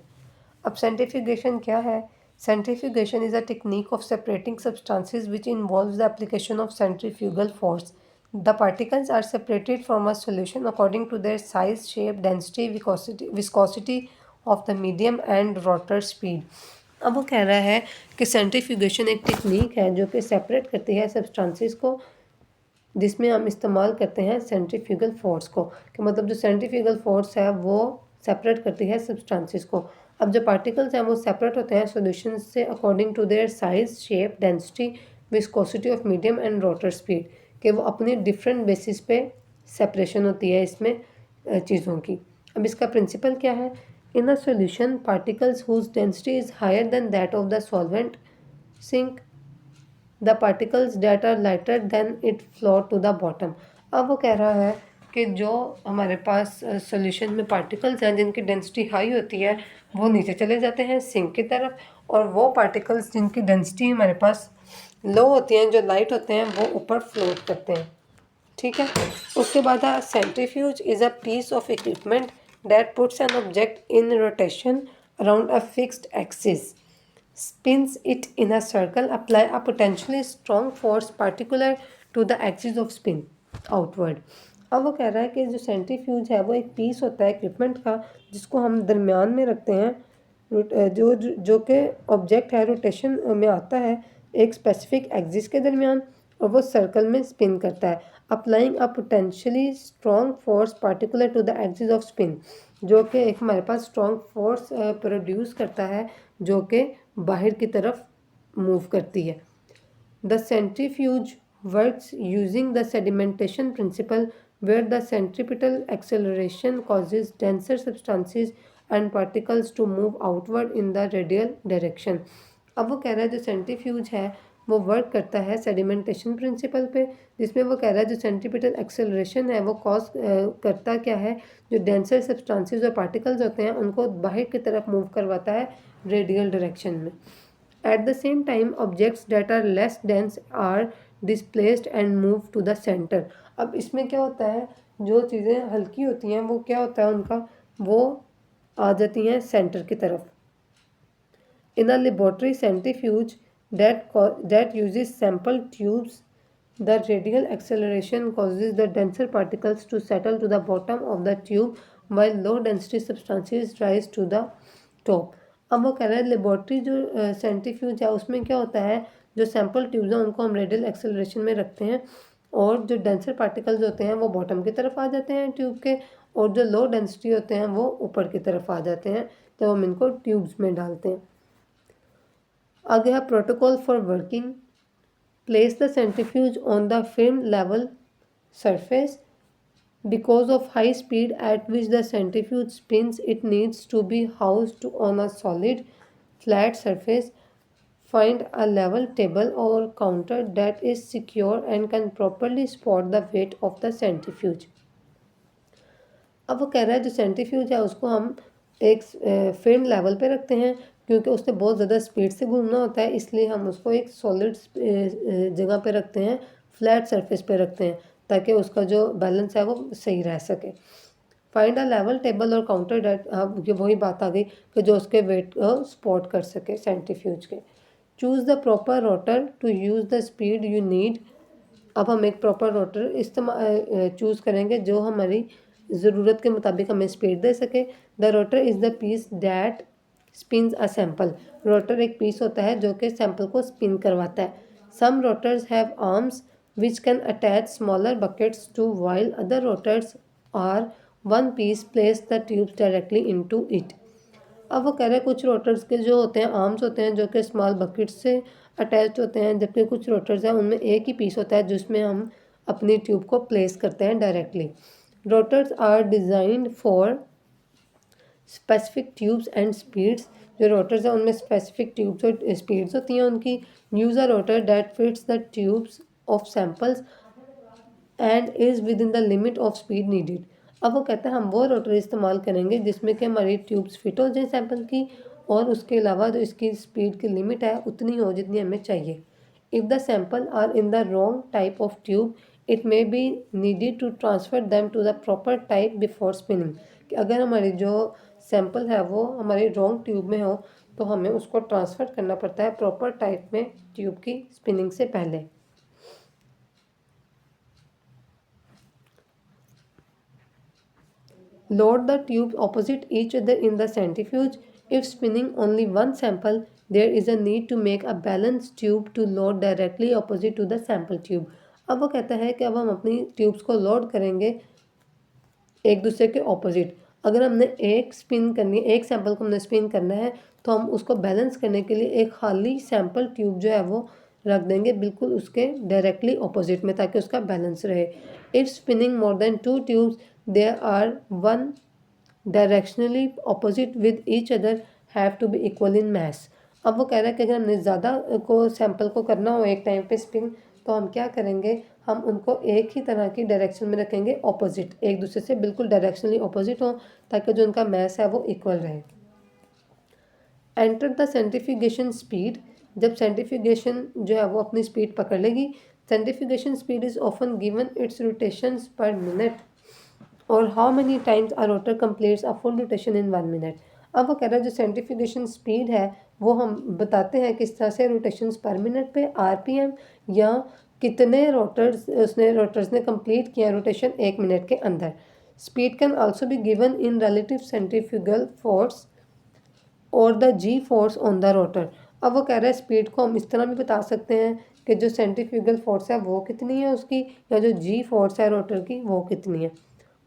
अब सेंट्रीफ्यूगेशन क्या है? Centrifugation is a technique of separating substances which involves the application of centrifugal force. The particles are separated from a solution according to their size, shape, density, viscosity of the medium and rotor speed. अब वो कह रहा है कि centrifugation एक technique है जो कि सेपरेट करती है सब्सटेंसेस को, जिसमें हम इस्तेमाल करते हैं सेंट्रीफ्यूगल फोर्स को। कि मतलब जो सेंट्रीफ्यूगल फोर्स है वो सेपरेट करती है सब्सटेंसेस को। अब जो पार्टिकल्स हैं वो सेपरेट होते हैं सॉल्यूशन से according to their size, shape, density, viscosity of medium and rotor speed, कि वो अपनी डिफरेंट बेसिस पे सेपरेशन होती है इसमें चीज़ों की। अब इसका प्रिंसिपल क्या है? In a solution particles whose density is higher than that of the solvent sink the particles that are lighter than it float to the bottom. अब वो कह रहा है कि जो हमारे पास सॉल्यूशन में पार्टिकल्स हैं जिनकी डेंसिटी हाई होती है वो नीचे चले जाते हैं सिंक की तरफ, और वो पार्टिकल्स जिनकी डेंसिटी हमारे पास लो होती हैं, जो लाइट होते हैं, वो ऊपर फ्लोट करते हैं। ठीक है। उसके बाद centrifuge is a piece of equipment that puts an object in rotation around a fixed axis, spins it in a circle, apply a potentially strong force particular to the axis of spin outward। अब वो कह रहा है कि जो centrifuge है वो एक पीस होता है इक्विपमेंट का, जिसको हम दरमियान में रखते हैं, जो जो कि ऑब्जेक्ट है रोटेशन में आता है एक स्पेसिफिक एक्सिस के दरमियान, और वो सर्कल में स्पिन करता है। Applying a potentially strong force particular to the axis of spin, जो कि एक हमारे पास स्ट्रॉन्ग फोर्स प्रोड्यूस करता है जो कि बाहर की तरफ मूव करती है। The centrifuge works using the sedimentation principle where the centripetal acceleration causes denser substances and particles to move outward in the radial direction. अब वो कह रहा है जो सेंट्रीफ्यूज है वो वर्क करता है सेडिमेंटेशन प्रिंसिपल पे, जिसमें वो कह रहा है जो सेंट्रीपिटल एक्सेलरेशन है वो कॉज करता क्या है, जो डेंसर सब्सटेंसेस और पार्टिकल्स होते हैं उनको बाहर की तरफ मूव करवाता है रेडियल डायरेक्शन में। At the same time objects that are less dense are displaced and move to the centre. अब इसमें क्या होता है, जो चीज़ें हल्की होती हैं वो क्या होता है उनका, वो आ जाती हैं सेंटर की तरफ। In a laboratory centrifuge that uses sample tubes, the radial acceleration causes the denser particles to settle to the bottom of the tube while low density substances rise to the top। अब वो कह रहे हैं laboratory जो centrifuge है उसमें क्या होता है, जो सैम्पल ट्यूब्स हैं उनको हम रेडियल एक्सेलरेशन में रखते हैं, और जो डेंसर पार्टिकल्स होते हैं वो बॉटम की तरफ आ जाते हैं ट्यूब के, और जो लो डेंसिटी होते हैं वो ऊपर की तरफ आ जाते हैं, तो हम इनको ट्यूब्स में डालते हैं। आगे है protocol for working. Place the centrifuge on the film level surface. Because of high speed at which the centrifuge spins, it needs to be housed on a solid, flat surface. Find a level table or counter that is secure and can properly support the weight of the centrifuge। अब वो कह रहा है जो centrifuge है उसको हम एक फिल्म लेवल पे रखते हैं, क्योंकि उससे बहुत ज़्यादा स्पीड से घूमना होता है, इसलिए हम उसको एक सॉलिड जगह पे रखते हैं, फ्लैट सरफेस पे रखते हैं, ताकि उसका जो बैलेंस है वो सही रह सके। फाइंड अ लेवल टेबल और काउंटर डेट, अब ये वही बात आ गई कि जो उसके वेट को सपोर्ट कर सके सेंट्रीफ्यूज के। Choose the proper rotor to use the speed you need. अब हम एक प्रॉपर रोटर इस्तेमाल चूज़ करेंगे जो हमारी ज़रूरत के मुताबिक हमें स्पीड दे सके। The rotor is the piece that spins a sample. Rotor एक पीस होता है जो कि सैम्पल को स्पिन करवाता है। Some rotors have arms which can attach smaller buckets too, while other rotors are one piece place the tubes directly into it. अब वो कह रहे हैं कुछ रोटर्स के जो होते हैं आर्म्स होते हैं जो कि स्मॉल बकेट से अटैच होते हैं, जबकि कुछ रोटर्स हैं उनमें एक ही पीस होता है जिसमें हम अपनी ट्यूब को प्लेस करते हैं directly. Rotors are designed for specific tubes and speeds. जो रोटर्स हैं उनमें स्पेसिफिक ट्यूब्स और स्पीड्स होती हैं उनकी। Use a rotor that fits the tubes of samples and is within the limit of speed needed. अब वो कहते हैं हम वो रोटर इस्तेमाल करेंगे जिसमें कि हमारी ट्यूब्स फिट हो जाए सैंपल की, और उसके अलावा जो इसकी स्पीड की लिमिट है उतनी हो जितनी हमें चाहिए। If the sample are in the wrong type of tube it may be needed to transfer them to the proper type before spinning. कि अगर हमारी जो सैंपल है वो हमारी रॉन्ग ट्यूब में हो तो हमें उसको ट्रांसफ़र करना पड़ता है प्रॉपर टाइप में ट्यूब की स्पिनिंग से पहले। Load the tubes opposite each other in the centrifuge. If spinning only one sample, there is a need to make a balanced tube to load directly opposite to the sample tube. अब वो कहता है कि अब हम अपनी tubes को load करेंगे एक दूसरे के ऑपोजिट। अगर हमने एक स्पिन करनी है, एक सैंपल को हमने स्पिन करना है तो हम उसको बैलेंस करने के लिए एक खाली सैंपल ट्यूब जो है वो रख देंगे बिल्कुल उसके डायरेक्टली ऑपोजिट में ताकि उसका बैलेंस रहे। If spinning more than 2 tubes there are one directionally opposite with each other have to be equal in mass. अब वो कह रहा है कि अगर हमने ज़्यादा को सैंपल को करना हो एक टाइम पे स्पिन तो हम क्या करेंगे, हम उनको एक ही तरह की डायरेक्शन में रखेंगे ऑपोजिट, एक दूसरे से बिल्कुल डायरेक्शनली ऑपोजिट हो ताकि जो उनका मैस है वो इक्वल रहे। Enter the centrifugation speed. जब सेंट्रीफ्यूगेशन जो है वो अपनी स्पीड पकड़ लेगी, centrifugation speed is often given its rotations per minute और how many times a rotor completes a full rotation in 1 minute. अब वो कह रहा है जो सेंट्रीफ्यूगेशन स्पीड है वो हम बताते हैं किस तरह से, रोटेशंस पर मिनट पे आरपीएम या कितने रोटर्स ने कंप्लीट किया रोटेशन 1 मिनट के अंदर। Speed can also be given in relative centrifugal force और the G force on the rotor. अब वो कह रहा है स्पीड को हम इस तरह भी बता सकते हैं कि जो सेंट्रीफ्यूगल फोर्स है वो कितनी है उसकी, या जो जी फोर्स है रोटर की वो कितनी है।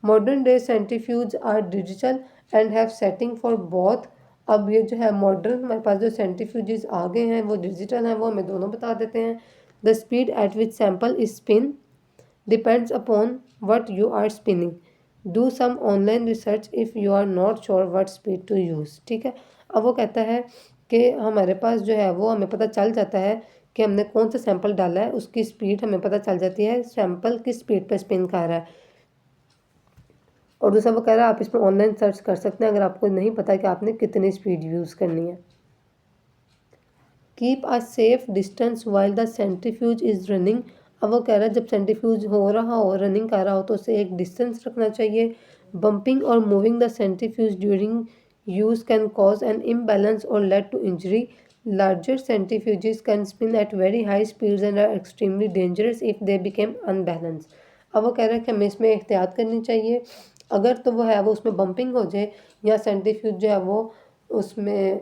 Modern day centrifuge are digital and have setting for both. अब ये जो है मॉडर्न हमारे पास जो सेंट्रीफ्यूजेस आ गए हैं वो डिजिटल हैं, वो हमें दोनों बता देते हैं। The speed at which sample is spin depends upon what you are spinning. Do some online research if you are not sure what speed to use. ठीक है, अब वो कहता है कि हमारे पास जो है वो हमें पता चल जाता है कि हमने कौन सा सैंपल डाला है, उसकी स्पीड हमें पता चल जाती है, सैंपल किस स्पीड पे स्पिन कर रहा है। और दूसरा वो कह रहा है आप इसमें ऑनलाइन सर्च कर सकते हैं अगर आपको नहीं पता कि आपने कितनी स्पीड यूज़ करनी है। Keep a safe distance while the centrifuge is running. अब वो कह रहा है जब सेंट्रीफ्यूज हो रहा हो, रनिंग कर रहा हो, तो उसे एक डिस्टेंस रखना चाहिए। बम्पिंग और moving the centrifuge during use can cause an imbalance और lead to injury. Larger centrifuges can spin at very high speeds and are extremely dangerous if they became unbalance. अब वो कह रहा है कि हमें इसमें एहतियात करनी चाहिए। अगर तो वो है वो उसमें बम्पिंग हो जाए या सेंट्रीफ्यूज जो है वो उसमें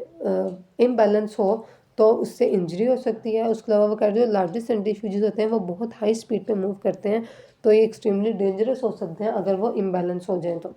इम्बैलेंस हो तो उससे इंजरी हो सकती है। उसके अलावा वो कह रहे हैं जो लार्जेस्ट सेंट्रीफ्यूजेस होते हैं वो बहुत हाई स्पीड पे मूव करते हैं तो ये एक्सट्रीमली डेंजरस हो सकते हैं अगर वो इम्बैलेंस हो जाए तो।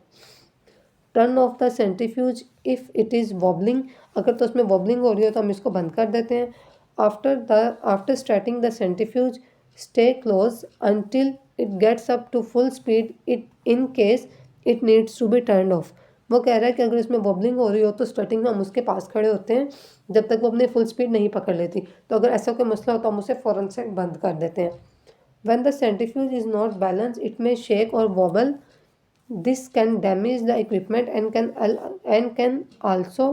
Turn off the centrifuge if it is wobbling. अगर तो उसमें वॉबलिंग हो रही हो तो हम इसको बंद कर देते हैं। After starting the centrifuge stay close until it gets up to full speed it in case it needs to be turn off. वो कह रहा है कि अगर इसमें वॉबलिंग हो रही हो तो स्टार्टिंग में हम उसके पास खड़े होते हैं जब तक वो अपने फुल स्पीड नहीं पकड़ लेती, तो अगर ऐसा कोई मसला हो तो हम उसे फ़ौरन से बंद कर देते हैं। When the centrifuge is not balanced, it may shake or wobble. This can damage the equipment and can also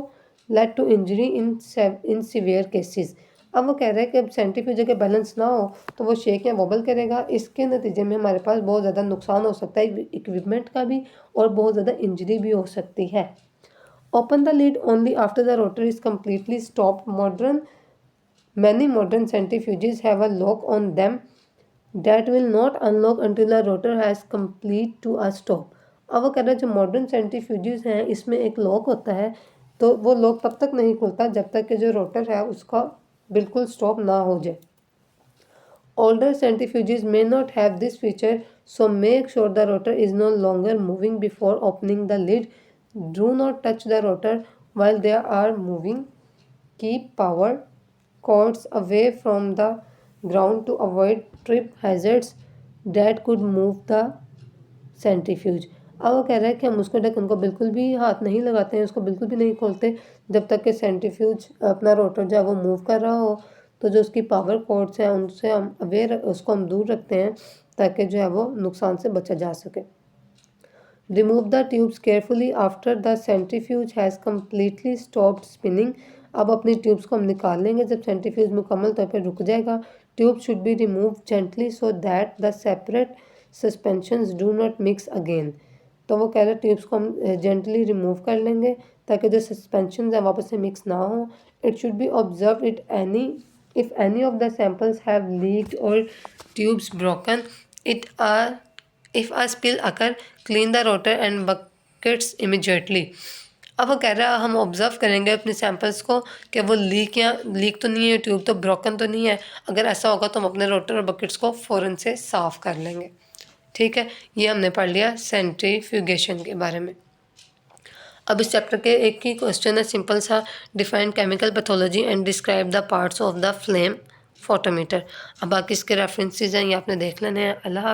lead to injury in severe cases. अब वो कह रहे हैं कि अब सेंट्रीफ्यूज अगर बैलेंस ना हो तो वो शेक या वॉबल करेगा, इसके नतीजे में हमारे पास बहुत ज़्यादा नुकसान हो सकता है इक्विपमेंट का भी और बहुत ज़्यादा इंजरी भी हो सकती है। Open the lid only after the rotor is completely stopped. Many modern centrifuges have a lock on them that will not unlock until the rotor has complete to a stop. अब वो कह रहा है जो मॉडर्न सेंट्रीफ्यूजेस हैं इसमें एक lock होता है तो वो लॉक तब तक नहीं खुलता जब तक कि जो रोटर है उसका बिल्कुल स्टॉप ना हो जाए। Older centrifuges may not have this feature, so make sure the rotor is no longer moving before opening the lid. Do not touch the rotor while they are moving. Keep power cords away from the ground to avoid trip hazards that could move the centrifuge. अब वो कह रहा है कि हम उसको ढक्कन को बिल्कुल भी हाथ नहीं लगाते हैं, उसको बिल्कुल भी नहीं खोलते जब तक कि सेंट्रीफ्यूज अपना रोटर जो है वो मूव कर रहा हो। तो जो उसकी पावर कॉर्ड्स हैं उनसे हम अवेयर उसको हम दूर रखते हैं ताकि जो है वो नुकसान से बचा जा सके। Remove the tubes carefully after the centrifuge has completely stopped spinning. अब अपनी ट्यूब्स को हम निकाल लेंगे जब सेंट्रीफ्यूज मुकम्मल तौर पर रुक जाएगा। Tube should be remove gently so that the separate suspensions do not mix again. तो वो कह रहे ट्यूब्स को हम जेंटली रिमूव कर लेंगे ताकि जो सस्पेंशन है वापस से मिक्स ना हो। It should be observe if any of the samples have leaked or tubes broken, if a spill occur, clean the rotor and buckets immediately। अब वो कह रहा है हम ऑब्जर्व करेंगे अपने सैंपल्स को कि वो लीक तो नहीं है, ट्यूब तो ब्रोकन तो नहीं है। अगर ऐसा होगा तो हम अपने रोटर और बकेट्स को फ़ौरन से साफ़ कर लेंगे। ठीक है, ये हमने पढ़ लिया सेंट्रीफ्यूगेशन के बारे में। अब इस चैप्टर के एक ही क्वेश्चन है सिंपल सा, define chemical pathology and describe the parts of the flame photometer. अब बाकी इसके रेफरेंसेस हैं ये आपने देख लेने हैं। अल्लाह।